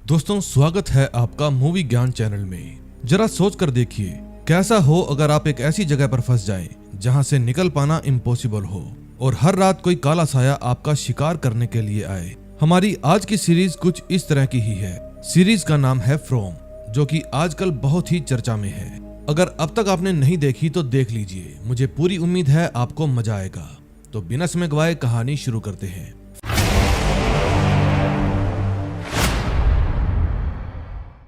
दोस्तों, स्वागत है आपका मूवी ज्ञान चैनल में। जरा सोच कर देखिए, कैसा हो अगर आप एक ऐसी जगह पर फंस जाएं जहां से निकल पाना इम्पॉसिबल हो और हर रात कोई काला साया आपका शिकार करने के लिए आए। हमारी आज की सीरीज कुछ इस तरह की ही है। सीरीज का नाम है फ्रॉम, जो कि आजकल बहुत ही चर्चा में है। अगर अब तक आपने नहीं देखी तो देख लीजिए, मुझे पूरी उम्मीद है आपको मजा आएगा। तो बिना समय गवाए कहानी शुरू करते हैं।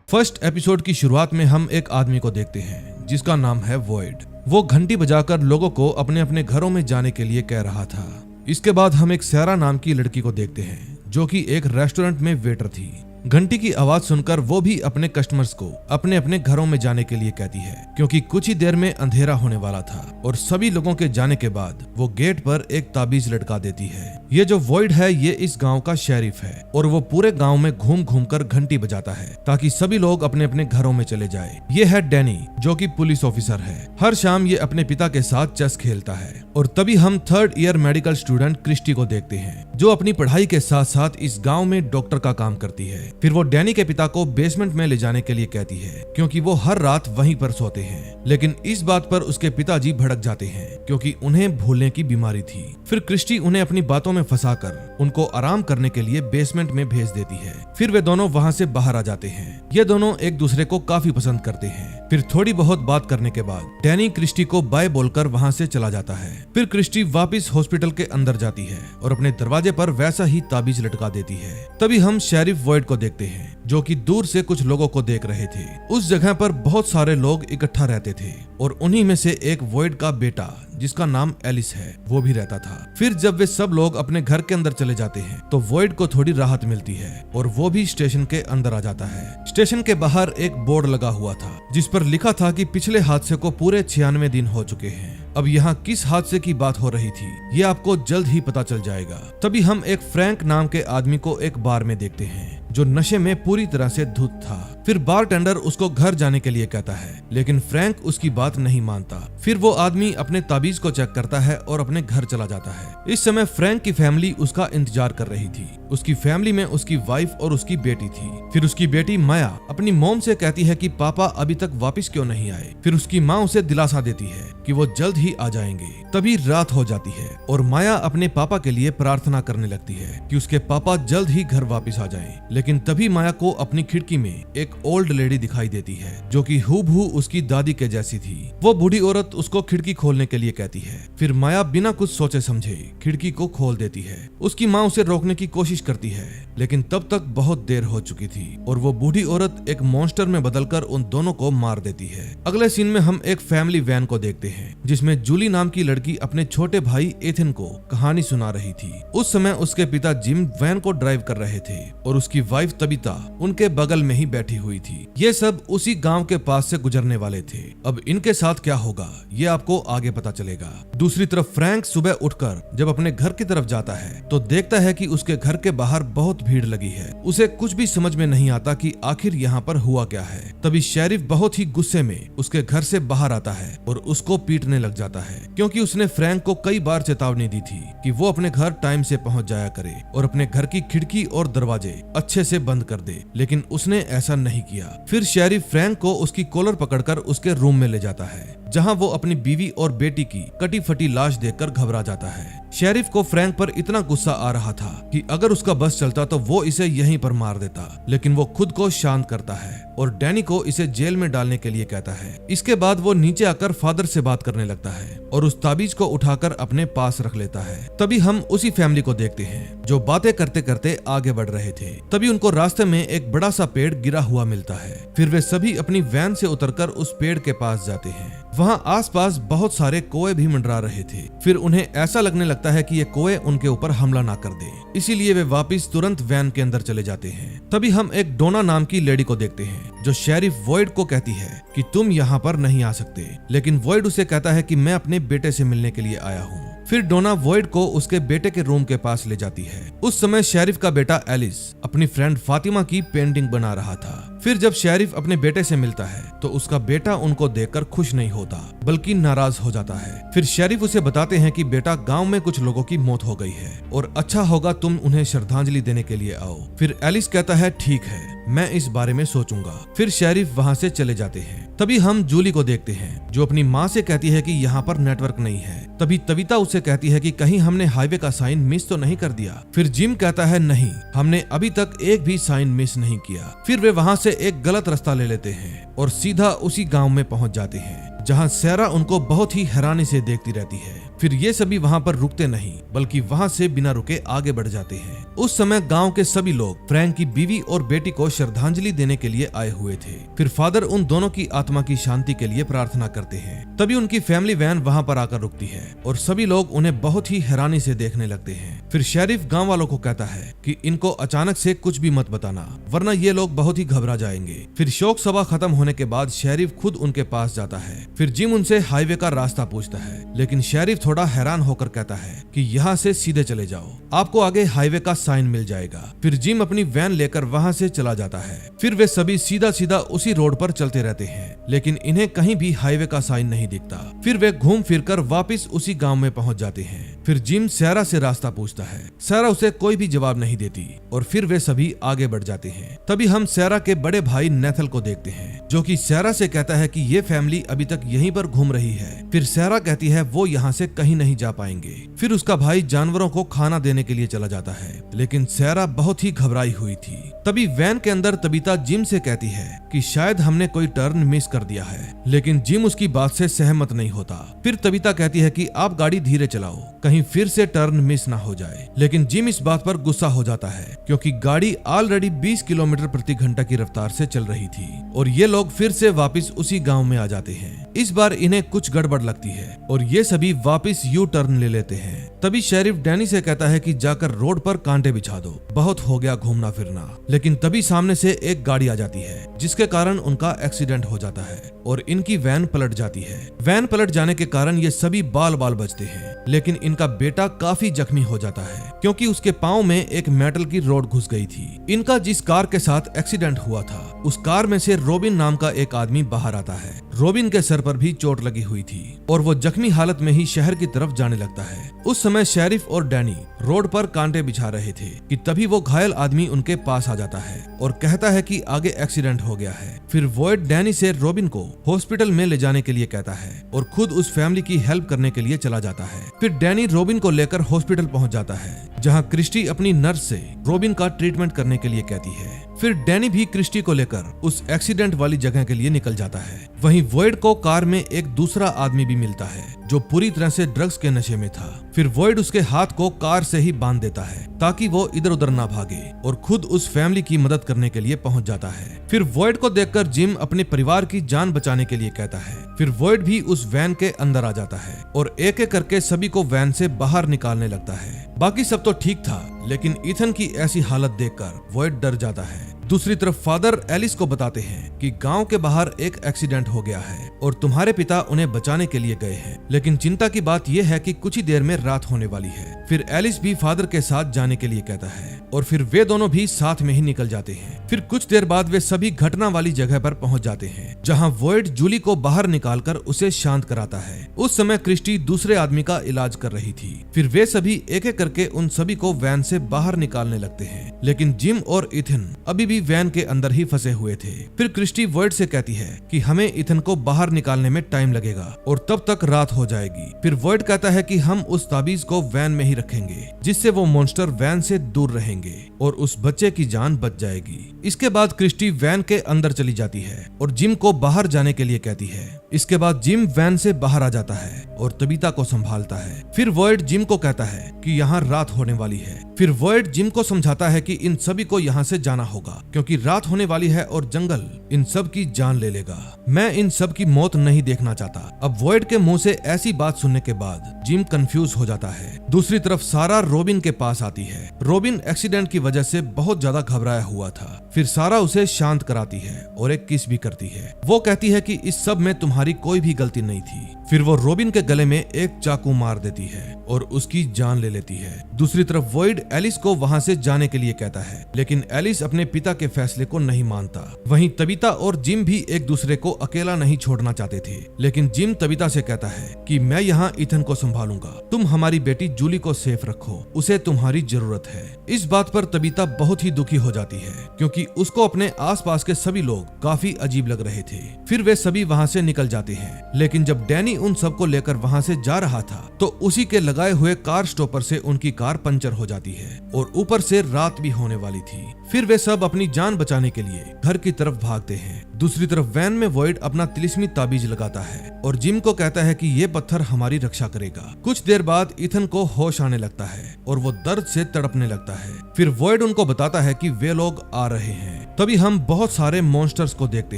फर्स्ट एपिसोड की शुरुआत में हम एक आदमी को देखते हैं जिसका नाम है वॉइड। वो घंटी बजाकर लोगों को अपने अपने घरों में जाने के लिए कह रहा था। इसके बाद हम एक सैरा नाम की लड़की को देखते हैं जो कि एक रेस्टोरेंट में वेटर थी। घंटी की आवाज सुनकर वो भी अपने कस्टमर्स को अपने अपने घरों में जाने के लिए कहती है, क्योंकि कुछ ही देर में अंधेरा होने वाला था। और सभी लोगों के जाने के बाद वो गेट पर एक ताबीज लटका देती है। ये जो वॉइड है ये इस गांव का शेरिफ है और वो पूरे गांव में घूम घूम कर घंटी बजाता है ताकि सभी लोग अपने अपने घरों में चले जाए। ये है डैनी, जो कि पुलिस ऑफिसर है। हर शाम ये अपने पिता के साथ चेस खेलता है। और तभी हम third year medical student Christy को देखते हैं, जो अपनी पढ़ाई के साथ साथ इस गाँव में डॉक्टर का काम करती है। फिर वो डैनी के पिता को बेसमेंट में ले जाने के लिए कहती है, क्योंकि वो हर रात वहीं पर सोते हैं। लेकिन इस बात पर उसके पिताजी भड़क जाते हैं, क्योंकि उन्हें भूलने की बीमारी थी। फिर क्रिस्टी उन्हें अपनी बातों में फंसाकर उनको आराम करने के लिए बेसमेंट में भेज देती है। फिर वे दोनों वहां से बाहर आ जाते हैं। ये दोनों एक दूसरे को काफी पसंद करते हैं। फिर थोड़ी बहुत बात करने के बाद डैनी क्रिस्टी को बाय बोलकर वहां से चला जाता है। फिर क्रिस्टी वापस हॉस्पिटल के अंदर जाती है और अपने दरवाजे पर वैसा ही ताबीज लटका देती है। तभी हम शेरिफ वॉइड को देखते हैं, जो कि दूर से कुछ लोगों को देख रहे थे। उस जगह पर बहुत सारे लोग इकट्ठा रहते थे और उन्हीं में से एक वॉइड का बेटा, जिसका नाम एलिस है, वो भी रहता था। फिर जब वे सब लोग अपने घर के अंदर चले जाते हैं तो वॉइड को थोड़ी राहत मिलती है और वो भी स्टेशन के अंदर आ जाता है। स्टेशन के बाहर एक बोर्ड लगा हुआ था जिस पर लिखा था कि पिछले हादसे को पूरे 96 दिन हो चुके हैं। अब यहाँ किस हादसे की बात हो रही थी ये आपको जल्द ही पता चल जाएगा। तभी हम एक फ्रैंक नाम के आदमी को एक बार में देखते हैं, जो नशे में पूरी तरह से धुत था। फिर बारटेंडर उसको घर जाने के लिए कहता है, लेकिन फ्रैंक उसकी बात नहीं मानता। फिर वो आदमी अपने ताबीज को चेक करता है और अपने घर चला जाता है। इस समय फ्रैंक की फैमिली उसका इंतजार कर रही थी। उसकी फैमिली में उसकी वाइफ और उसकी बेटी थी। फिर उसकी बेटी माया अपनी मॉम से कहती है कि पापा अभी तक वापस क्यों नहीं आए। फिर उसकी माँ उसे दिलासा देती है कि वो जल्द ही आ जाएंगे। तभी रात हो जाती है और माया अपने पापा के लिए प्रार्थना करने लगती है कि उसके पापा जल्द ही घर वापस आ जाएं। लेकिन तभी माया को अपनी खिड़की में एक ओल्ड लेडी दिखाई देती है, जो कि हूबहू उसकी दादी के जैसी थी। वो बूढ़ी औरत उसको खिड़की खोलने के लिए कहती है। फिर माया बिना कुछ सोचे समझे खिड़की को खोल देती है। उसकी माँ उसे रोकने की कोशिश करती है, लेकिन तब तक बहुत देर हो चुकी थी और वो बूढ़ी औरत एक मॉन्स्टर में बदलकर उन दोनों को मार देती है। अगले सीन में हम एक फैमिली वैन को देखते हैं, जिसमें जूली नाम की लड़की अपने छोटे भाई एथन को कहानी सुना रही थी। उस समय उसके पिता जिम वैन को ड्राइव कर रहे थे और उसकी वाइफ तबिता उनके बगल में ही बैठी हुई थी। ये सब उसी गांव के पास से गुजरने वाले थे। अब इनके साथ क्या होगा ये आपको आगे पता चलेगा। दूसरी तरफ फ्रैंक सुबह उठकर जब अपने घर की तरफ जाता है तो देखता है कि उसके घर के बाहर बहुत भीड़ लगी है। उसे कुछ भी समझ में नहीं आता कि आखिर यहाँ पर हुआ क्या है। तभी शेरिफ बहुत ही गुस्से में उसके घर से बाहर आता है और उसको पीटने लग जाता है, क्योंकि उसने फ्रैंक को कई बार चेतावनी दी थी कि वो अपने घर टाइम से पहुंच जाया करे और अपने घर की खिड़की और दरवाजे अच्छे से बंद कर दे, लेकिन उसने ऐसा नहीं किया। फिर शेरिफ फ्रैंक को उसकी कॉलर पकड़कर उसके रूम में ले जाता है, जहां वो अपनी बीवी और बेटी की कटी फटी लाश देखकर घबरा जाता है। शेरिफ को फ्रैंक पर इतना गुस्सा आ रहा था कि अगर उसका बस चलता तो वो इसे यहीं पर मार देता, लेकिन वो खुद को शांत करता है और डैनी को इसे जेल में डालने के लिए कहता है। इसके बाद वो नीचे आकर फादर से बात करने लगता है और उस ताबीज को उठाकर अपने पास रख लेता है। तभी हम उसी फैमिली को देखते हैं जो बातें करते करते आगे बढ़ रहे थे। तभी उनको रास्ते में एक बड़ा सा पेड़ गिरा हुआ मिलता है। फिर वे सभी अपनी वैन से उतरकर उस पेड़ के पास जाते हैं। वहाँ आसपास बहुत सारे कौवे भी मंडरा रहे थे। फिर उन्हें ऐसा लगने लगता है कि ये कौवे उनके ऊपर हमला ना कर दे, इसीलिए वे वापस तुरंत वैन के अंदर चले जाते हैं। तभी हम एक डोना नाम की लेडी को देखते हैं, जो शेरिफ वॉइड को कहती है कि तुम यहाँ पर नहीं आ सकते, लेकिन वॉइड उसे कहता है कि मैं अपने बेटे से मिलने के लिए आया हूँ। फिर डोना वॉइड को उसके बेटे के रूम के पास ले जाती है। उस समय शेरिफ का बेटा एलिस अपनी फ्रेंड फातिमा की पेंटिंग बना रहा था। फिर जब शेरिफ अपने बेटे से मिलता है तो उसका बेटा उनको देखकर खुश नहीं होता, बल्कि नाराज हो जाता है। फिर शेरिफ उसे बताते हैं कि बेटा, गांव में कुछ लोगों की मौत हो गई है और अच्छा होगा तुम उन्हें श्रद्धांजलि देने के लिए आओ। फिर एलिस कहता है ठीक है, मैं इस बारे में सोचूंगा। फिर शेरिफ वहाँ से चले जाते हैं। तभी हम जूली को देखते हैं जो अपनी माँ से कहती है कि यहाँ पर नेटवर्क नहीं है। तभी तविता उससे कहती है कि कहीं हमने हाईवे का साइन मिस तो नहीं कर दिया। फिर जिम कहता है नहीं, हमने अभी तक एक भी साइन मिस नहीं किया। फिर वे वहाँ से एक गलत रास्ता ले लेते हैं और सीधा उसी गाँव में पहुँच जाते हैं जहाँ सैरा उनको बहुत ही हैरानी से देखती रहती है। फिर ये सभी वहाँ पर रुकते नहीं बल्कि वहाँ से बिना रुके आगे बढ़ जाते हैं। उस समय गांव के सभी लोग फ्रैंक की बीवी और बेटी को श्रद्धांजलि देने के लिए आए हुए थे। फिर फादर उन दोनों की आत्मा की शांति के लिए प्रार्थना करते हैं। तभी उनकी फैमिली वैन वहाँ पर आकर रुकती है और सभी लोग उन्हें बहुत ही हैरानी से देखने लगते हैं। फिर शेरिफ गाँव वालों को कहता है कि इनको अचानक से कुछ भी मत बताना वरना ये लोग बहुत ही घबरा जाएंगे। फिर शोक सभा खत्म होने के बाद शेरिफ खुद उनके पास जाता है। फिर जिम उनसे हाईवे का रास्ता पूछता है लेकिन शेरिफ थोड़ा हैरान होकर कहता है कि यहाँ से सीधे चले जाओ, आपको आगे हाईवे का साइन मिल जाएगा। फिर जिम अपनी वैन लेकर वहाँ से चला जाता है। फिर वे सभी सीधा सीधा उसी रोड पर चलते रहते हैं लेकिन इन्हें कहीं भी हाईवे का साइन नहीं दिखता। फिर वे घूम फिर कर वापिस उसी गाँव में पहुँच जाते हैं। फिर जिम सैरा से रास्ता पूछता है। सैरा उसे कोई भी जवाब नहीं देती और फिर वे सभी आगे बढ़ जाते हैं। तभी हम सैरा के बड़े भाई नेथल को देखते हैं जो कि सैरा से कहता है कि ये फैमिली अभी तक यहीं पर घूम रही है। फिर सैरा कहती है वो यहाँ से कहीं नहीं जा पाएंगे। फिर उसका भाई जानवरों को खाना देने के लिए चला जाता है लेकिन सैरा बहुत ही घबराई हुई थी। तभी वैन के अंदर तबीता जिम से कहती है कि शायद हमने कोई टर्न मिस कर दिया है लेकिन जिम उसकी बात से सहमत नहीं होता। फिर तबीता कहती है कि आप गाड़ी धीरे चलाओ कहीं फिर से टर्न मिस ना हो जाए लेकिन जिम इस बात पर गुस्सा हो जाता है क्योंकि गाड़ी ऑलरेडी 20 किलोमीटर प्रति घंटा की रफ्तार से चल रही थी और ये लोग फिर से वापस उसी गांव में आ जाते हैं। इस बार इन्हें कुछ गड़बड़ लगती है और ये सभी वापस यू टर्न ले लेते हैं। तभी शेरिफ डैनी से कहता है कि जाकर रोड पर कांटे बिछा दो, बहुत हो गया घूमना फिरना। लेकिन तभी सामने से एक गाड़ी आ जाती है जिसके कारण उनका एक्सीडेंट हो जाता है और इनकी वैन पलट जाती है। वैन पलट जाने के कारण ये सभी बाल बाल बचते हैं लेकिन इनका बेटा काफी जख्मी हो जाता है क्योंकि उसके पाँव में एक मेटल की रॉड घुस गई थी। इनका जिस कार के साथ एक्सीडेंट हुआ था उस कार में से रॉबिन नाम का एक आदमी बाहर आता है। रॉबिन के सर पर भी चोट लगी हुई थी और वो जख्मी हालत में ही शहर की तरफ जाने लगता है। उस समय शेरिफ और डैनी रोड पर कांटे बिछा रहे थे कि तभी वो घायल आदमी उनके पास आ जाता है और कहता है कि आगे एक्सीडेंट हो गया है। फिर वॉयड डैनी से रॉबिन को हॉस्पिटल में ले जाने के लिए कहता है और खुद उस फैमिली की हेल्प करने के लिए चला जाता है। फिर डैनी रॉबिन को लेकर हॉस्पिटल पहुंच जाता है जहां क्रिस्टी अपनी नर्स से रॉबिन का ट्रीटमेंट करने के लिए कहती है। फिर डैनी भी क्रिस्टी को लेकर उस एक्सीडेंट वाली जगह के लिए निकल जाता है। वहीं वॉयड को कार में एक दूसरा आदमी भी मिलता है जो पूरी तरह से ड्रग्स के नशे में था। फिर वॉयड उसके हाथ को कार से ही बांध देता है ताकि वो इधर उधर ना भागे और खुद उस फैमिली की मदद करने के लिए पहुंच जाता है। फिर वॉयड को देखकर जिम अपने परिवार की जान बचाने के लिए कहता है। फिर वॉयड भी उस वैन के अंदर आ जाता है और एक एक करके सभी को वैन से बाहर निकालने लगता है। बाकी सब तो ठीक था लेकिन इथन की ऐसी हालत देखकर वॉयड डर जाता है। दूसरी तरफ फादर एलिस को बताते हैं कि गांव के बाहर एक एक्सीडेंट हो गया है और तुम्हारे पिता उन्हें बचाने के लिए गए हैं लेकिन चिंता की बात यह है कि कुछ ही देर में रात होने वाली है। फिर एलिस भी फादर के साथ जाने के लिए कहता है और फिर वे दोनों भी साथ में ही निकल जाते हैं। फिर कुछ देर बाद वे सभी घटना वाली जगह पर पहुंच जाते हैं जहां वॉयड जूली को बाहर निकालकर उसे शांत कराता है। उस समय क्रिस्टी दूसरे आदमी का इलाज कर रही थी। फिर वे सभी एक एक करके उन सभी को वैन से बाहर निकालने लगते हैं लेकिन जिम और इथन अभी भी वैन के अंदर ही फंसे हुए थे। फिर क्रिस्टी वॉयड से कहती है कि हमें इथन को बाहर निकालने में टाइम लगेगा और तब तक रात हो जाएगी। फिर वॉयड कहता है कि हम उस ताबीज को वैन में ही रखेंगे जिससे वो मॉन्स्टर वैन से दूर रहेंगे और उस बच्चे की जान बच जाएगी। इसके बाद क्रिस्टी वैन के अंदर चली जाती है और जिम को बाहर जाने के लिए कहती है। इसके बाद जिम वैन से बाहर आ जाता है और तबीता को संभालता है। फिर वॉयड जिम को कहता है कि यहाँ रात होने वाली है। फिर वॉयड जिम को समझाता है कि इन सभी को यहाँ से जाना होगा क्योंकि रात होने वाली है और जंगल इन सब की जान ले लेगा। मैं इन सब की मौत नहीं देखना चाहता। अब वॉयड के मुंह से ऐसी बात सुनने के बाद जिम कंफ्यूज हो जाता है। दूसरी तरफ सारा रॉबिन के पास आती है। रॉबिन एक्सीडेंट की वजह से बहुत ज्यादा घबराया हुआ था। फिर सारा उसे शांत कराती है और एक किस भी करती है। वो कहती है कि इस सब में तुम्हारी कोई भी गलती नहीं थी। फिर वो रोबिन के गले में एक चाकू मार देती है और उसकी जान ले लेती है। दूसरी तरफ वॉइड एलिस को वहां से जाने के लिए कहता है, लेकिन एलिस अपने पिता के फैसले को नहीं मानता। वहीं तबीता और जिम भी एक दूसरे को अकेला नहीं छोड़ना चाहते थे, लेकिन जिम तबीता से कहता है कि मैं यहाँ इथन को संभालूंगा, तुम हमारी बेटी जूली को सेफ रखो, उसे तुम्हारी जरूरत है। इस बात पर तबीता बहुत ही दुखी हो जाती है, क्योंकि उसको अपने आसपास के सभी लोग काफी अजीब लग रहे थे। फिर वे सभी वहाँ से निकल जाते हैं, लेकिन जब डैनी उन सबको लेकर वहाँ से जा रहा था तो उसी के लगाए हुए कार स्टॉपर से उनकी कार पंचर हो जाती है और ऊपर से रात भी होने वाली थी। फिर वे सब अपनी जान बचाने के लिए घर की तरफ भागते हैं। दूसरी तरफ वैन में वॉइड अपना तिलिस्मी ताबीज लगाता है और जिम को कहता है कि ये पत्थर हमारी रक्षा करेगा। कुछ देर बाद इथन को होश आने लगता है और वो दर्द से तड़पने लगता है। फिर वॉइड उनको बताता है कि वे लोग आ रहे हैं। तभी हम बहुत सारे मॉन्स्टर्स को देखते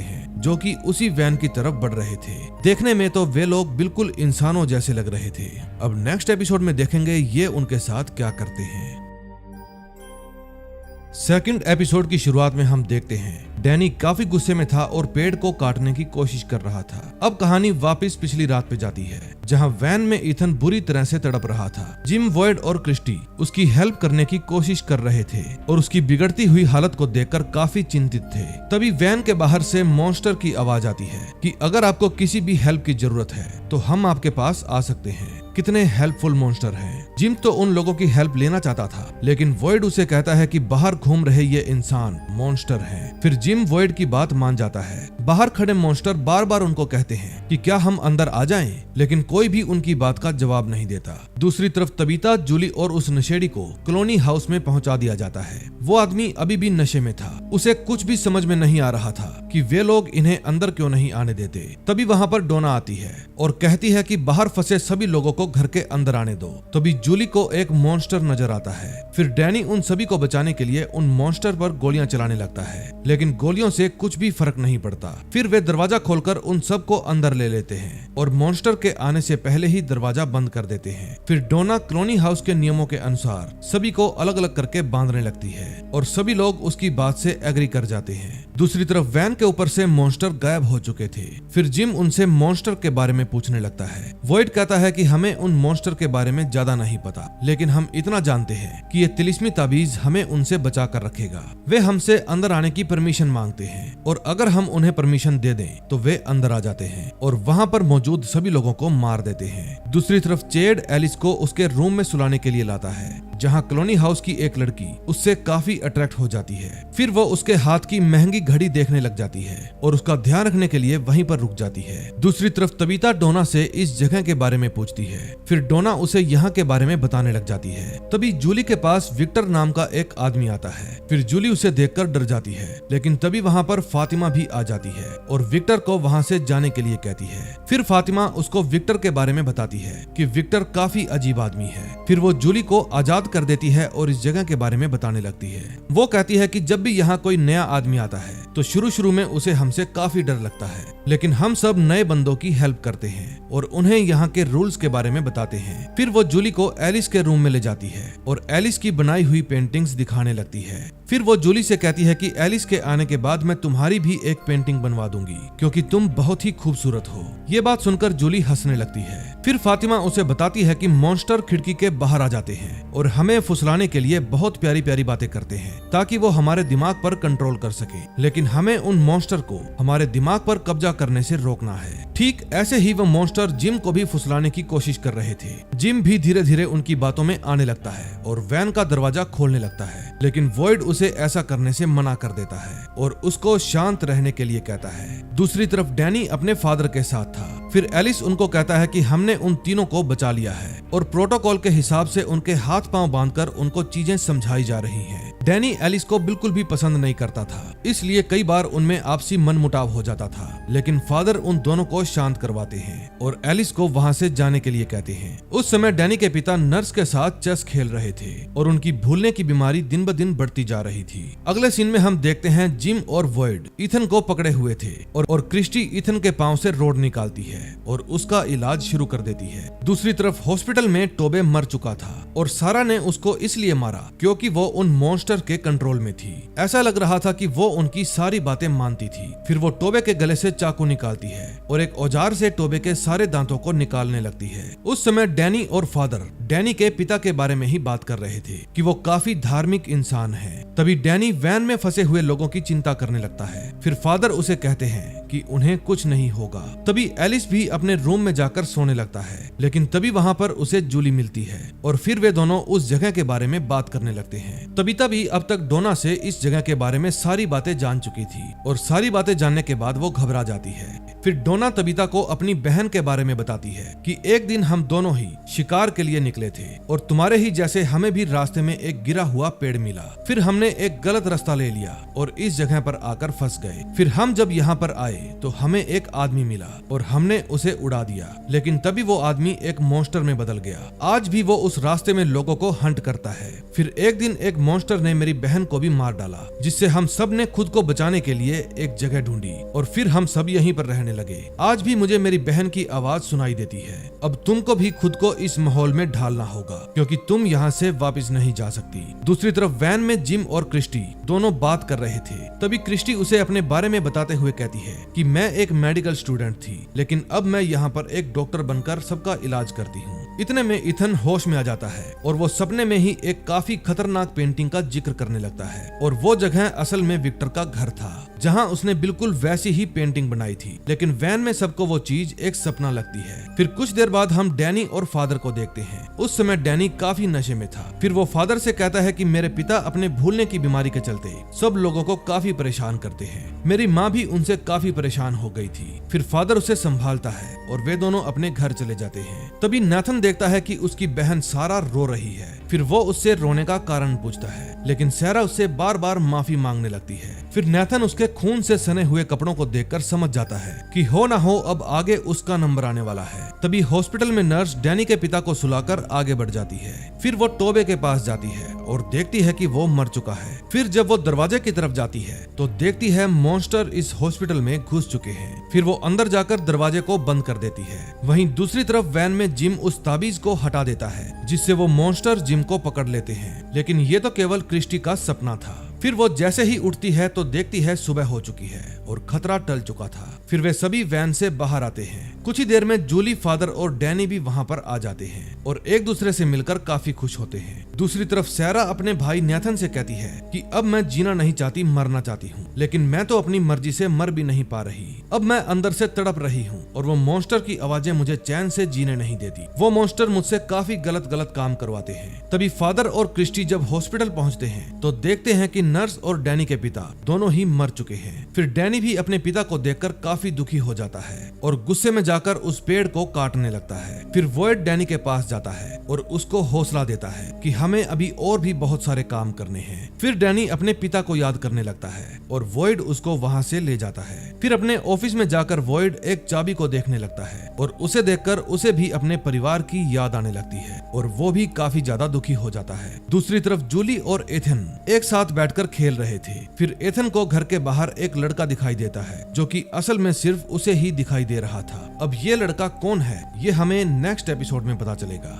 हैं जो कि उसी वैन की तरफ बढ़ रहे थे। देखने में तो वे लोग बिल्कुल इंसानों जैसे लग रहे थे। अब नेक्स्ट एपिसोड में देखेंगे ये उनके साथ क्या करते हैं। सेकंड एपिसोड की शुरुआत में हम देखते हैं डैनी काफी गुस्से में था और पेड़ को काटने की कोशिश कर रहा था। अब कहानी वापस पिछली रात पे जाती है, जहां वैन में इथन बुरी तरह से तड़प रहा था। जिम, वॉइड और क्रिस्टी उसकी हेल्प करने की कोशिश कर रहे थे और उसकी बिगड़ती हुई हालत को देखकर काफी चिंतित थे। तभी वैन के बाहर से मॉन्स्टर की आवाज आती है कि अगर आपको किसी भी हेल्प की जरूरत है तो हम आपके पास आ सकते हैं। कितने हेल्पफुल मॉन्स्टर हैं। जिम तो उन लोगों की हेल्प लेना चाहता था, लेकिन वॉइड उसे कहता है कि बाहर घूम रहे ये इंसान मॉन्स्टर हैं। फिर जिम वॉइड की बात मान जाता है। बाहर खड़े मॉन्स्टर बार बार उनको कहते हैं कि क्या हम अंदर आ जाएं, लेकिन कोई भी उनकी बात का जवाब नहीं देता। दूसरी तरफ तबीता, जूली और उस नशेड़ी को कॉलोनी हाउस में पहुंचा दिया जाता है। वो आदमी अभी भी नशे में था। उसे कुछ भी समझ में नहीं आ रहा था कि वे लोग इन्हें अंदर क्यों नहीं आने देते। तभी वहाँ पर डोना आती है और कहती है कि बाहर फंसे सभी लोगों को घर के अंदर आने दो। तभी जूली को एक मॉन्स्टर नजर आता है। फिर डैनी उन सभी को बचाने के लिए उन मॉन्स्टर पर गोलियां चलाने लगता है, लेकिन गोलियों से कुछ भी फर्क नहीं पड़ता। फिर वे दरवाजा खोलकर उन सबको अंदर ले लेते हैं और मॉन्स्टर के आने से पहले ही दरवाजा बंद कर देते हैं। फिर डोना कॉलोनी हाउस के नियमों के अनुसार सभी को अलग अलग करके बांधने लगती है और सभी लोग उसकी बात से एग्री कर जाते हैं। दूसरी तरफ वैन के ऊपर से मॉन्स्टर गायब हो चुके थे। फिर जिम उनसे मॉन्स्टर के बारे में पूछने लगता है। वॉइड कहता है कि हमें उन मॉन्स्टर के बारे में ज्यादा नहीं पता, लेकिन हम इतना जानते हैं कि ये तिलिस्मी ताबीज हमें उनसे बचा कर रखेगा। वे हमसे अंदर आने की परमिशन मांगते हैं और अगर हम उन्हें परमिशन दे दें तो वे अंदर आ जाते हैं और वहाँ पर मौजूद सभी लोगों को मार देते हैं। दूसरी तरफ चेड एलिस को उसके रूम में सुलाने के लिए लाता है, जहाँ कॉलोनी हाउस की एक लड़की उससे काफी अट्रैक्ट हो जाती है। फिर वो उसके हाथ की महंगी घड़ी देखने लग जाती है और उसका ध्यान रखने के लिए वहीं पर रुक जाती है। दूसरी तरफ तबीता डोना से इस जगह के बारे में पूछती है। फिर डोना उसे यहाँ के बारे में बताने लग जाती है। तभी जूली के पास विक्टर नाम का एक आदमी आता है। फिर जूली उसे देखकर डर जाती है, लेकिन तभी वहाँ पर फातिमा भी आ जाती है और विक्टर को वहाँ से जाने के लिए कहती है। फिर फातिमा उसको विक्टर के बारे में बताती है कि विक्टर काफी अजीब आदमी है। फिर वो जूली को आजाद कर देती है और इस जगह के बारे में बताने लगती है। वो कहती है कि जब भी यहाँ कोई नया आदमी आता है तो शुरू में उसे हमसे काफी डर लगता है, लेकिन हम सब नए बंदों की हेल्प करते हैं और उन्हें यहाँ के रूल्स के बारे में बताते हैं। फिर वो जूली को एलिस के रूम में ले जाती है और एलिस की बनाई हुई पेंटिंग्स दिखाने लगती है। फिर वो जूली से कहती है कि एलिस के आने के बाद मैं तुम्हारी भी एक पेंटिंग बनवा दूंगी, क्योंकि तुम बहुत ही खूबसूरत हो। ये बात सुनकर जूली हंसने लगती है। फिर फातिमा उसे बताती है कि मॉन्स्टर खिड़की के बाहर आ जाते हैं और हमें फुसलाने के लिए बहुत प्यारी प्यारी बातें करते हैं ताकि वो हमारे दिमाग पर कंट्रोल कर सके, लेकिन हमें उन मॉन्स्टर को हमारे दिमाग पर कब्जा करने से रोकना है। ठीक ऐसे ही वो मॉन्स्टर जिम को भी फुसलाने की कोशिश कर रहे थे। जिम भी धीरे धीरे उनकी बातों में आने लगता है और वैन का दरवाजा खोलने लगता है, लेकिन वॉइड उसे ऐसा करने से मना कर देता है और उसको शांत रहने के लिए कहता है। दूसरी तरफ डैनी अपने फादर के साथ था। फिर एलिस उनको कहता है कि हमने उन तीनों को बचा लिया है और प्रोटोकॉल के हिसाब से उनके हाथ पांव बांधकर उनको चीजें समझाई जा रही हैं। डैनी एलिस को बिल्कुल भी पसंद नहीं करता था, इसलिए कई बार उनमें आपसी मनमुटाव हो जाता था, लेकिन फादर उन दोनों को शांत करवाते हैं और एलिस को वहां से जाने के लिए कहते हैं। उस समय डैनी के पिता नर्स के साथ चेस खेल रहे थे और उनकी भूलने की बीमारी दिन ब दिन बढ़ती जा रही थी। अगले सीन में हम देखते हैं जिम और वॉइड इथन को पकड़े हुए थे और क्रिस्टी इथन के पांव से रोड निकालती है और उसका इलाज शुरू कर देती है। दूसरी तरफ हॉस्पिटल में टोबे मर चुका था और सारा ने उसको इसलिए मारा क्योंकि वो उन मॉन्स्टर के कंट्रोल में थी। ऐसा लग रहा था कि वो उनकी सारी बातें मानती थी। फिर वो टोबे के गले से चाकू निकालती है और एक औजार से टोबे के सारे दांतों को निकालने लगती है। उस समय डैनी और फादर डैनी के पिता के बारे में ही बात कर रहे थे कि वो काफी धार्मिक इंसान है। तभी डैनी वैन में फंसे हुए लोगों की चिंता करने लगता है। फिर फादर उसे कहते हैं कि उन्हें कुछ नहीं होगा। तभी एलिस भी अपने रूम में जाकर सोने लगता है, लेकिन तभी वहाँ पर उसे जूली मिलती है और फिर वे दोनों उस जगह के बारे में बात करने लगते हैं। तबीता भी अब तक डोना से इस जगह के बारे में सारी बातें जान चुकी थी और सारी बातें जानने के बाद वो घबरा जाती है। फिर डोना तबीता को अपनी बहन के बारे में बताती है कि एक दिन हम दोनों ही शिकार के लिए निकले थे और तुम्हारे ही जैसे हमें भी रास्ते में एक गिरा हुआ पेड़ मिला। फिर हमने एक गलत रास्ता ले लिया और इस जगह पर आकर फंस गए। फिर हम जब यहाँ पर आए तो हमें एक आदमी मिला और हमने उसे उड़ा दिया, लेकिन तभी वो आदमी एक मॉन्स्टर में बदल गया। आज भी वो उस रास्ते में लोगों को हंट करता है। फिर एक दिन एक मॉन्स्टर ने मेरी बहन को भी मार डाला, जिससे हम सब ने खुद को बचाने के लिए एक जगह ढूंढी और फिर हम सब यहीं पर रहने लगे। आज भी मुझे मेरी बहन की आवाज सुनाई देती है। अब तुमको भी खुद को इस माहौल में ढालना होगा, क्योंकि तुम यहाँ से वापस नहीं जा सकती। दूसरी तरफ वैन में जिम और क्रिस्टी दोनों बात कर रहे थे। तभी क्रिस्टी उसे अपने बारे में बताते हुए कहती है कि मैं एक मेडिकल स्टूडेंट थी, लेकिन अब मैं यहाँ पर एक डॉक्टर बनकर सबका इलाज करती हूँ। इतने में इथन होश में आ जाता है और वो सपने में ही एक काफी खतरनाक पेंटिंग का जिक्र करने लगता है और वो जगह असल में विक्टर का घर था, जहाँ उसने बिल्कुल वैसी ही पेंटिंग बनाई थी, लेकिन वैन में सबको वो चीज एक सपना लगती है। फिर कुछ देर बाद हम डैनी और फादर को देखते हैं। उस समय डैनी काफी नशे में था। फिर वो फादर से कहता है कि मेरे पिता अपने भूलने की बीमारी के चलते सब लोगों को काफी परेशान करते हैं। मेरी माँ भी उनसे काफी परेशान हो गई थी। फिर फादर उसे संभालता है और वे दोनों अपने घर चले जाते हैं। तभी नाथन देखता है कि उसकी बहन सारा रो रही है। फिर वो उससे रोने का कारण पूछता है, लेकिन सारा उससे बार बार माफी मांगने लगती है। फिर नाथन उसके खून से सने हुए कपड़ों को देखकर समझ जाता है कि हो ना हो अब आगे उसका नंबर आने वाला है। तभी हॉस्पिटल में नर्स डैनी के पिता को सुलाकर आगे बढ़ जाती है। फिर वो टोबे के पास जाती है और देखती है कि वो मर चुका है। फिर जब वो दरवाजे की तरफ जाती है तो देखती है मॉन्स्टर इस हॉस्पिटल में घुस चुके हैं। फिर वो अंदर जाकर दरवाजे को बंद कर देती है। वहीं दूसरी तरफ वैन में जिम उस ताबीज को हटा देता है, जिससे वो मॉन्स्टर जिम को पकड़ लेते हैं, लेकिन ये तो केवल क्रिस्टी का सपना था। फिर वो जैसे ही उठती है तो देखती है सुबह हो चुकी है और खतरा टल चुका था। फिर वे सभी वैन से बाहर आते हैं। कुछ ही देर में जूली, फादर और डैनी भी वहाँ पर आ जाते हैं और एक दूसरे से मिलकर काफी खुश होते हैं। दूसरी तरफ सारा अपने भाई नाथन से कहती है कि अब मैं जीना नहीं चाहती, मरना चाहती हूँ, लेकिन मैं तो अपनी मर्जी से मर भी नहीं पा रही। अब मैं अंदर से तड़प रही हूँ और वो मॉन्स्टर की आवाजें मुझे चैन से जीने नहीं देती। वो मॉन्स्टर मुझसे काफी गलत काम करवाते हैं। तभी फादर और क्रिस्टी जब हॉस्पिटल पहुँचते हैं तो देखते हैं कि नर्स और डैनी के पिता दोनों ही मर चुके हैं। फिर डैनी भी अपने पिता को देखकर काफी दुखी हो जाता है और गुस्से में जाकर उस पेड़ को काटने लगता है। फिर वॉइड डैनी के पास जाता है और उसको हौसला देता है कि हमें अभी और भी बहुत सारे काम करने हैं। फिर डैनी अपने पिता को याद करने लगता है और वॉइड उसको वहाँ से ले जाता है। फिर अपने ऑफिस में जाकर वॉइड एक चाबी को देखने लगता है और उसे देखकर उसे भी अपने परिवार की याद आने लगती है और वो भी काफी ज्यादा दुखी हो जाता है। दूसरी तरफ जूली और एथन एक साथ बैठकर खेल रहे थे। फिर एथन को घर के बाहर एक लड़का दिखाई देता है, जो कि असल में सिर्फ उसे ही दिखाई दे रहा था। अब ये लड़का कौन है ये हमें नेक्स्ट एपिसोड में पता चलेगा।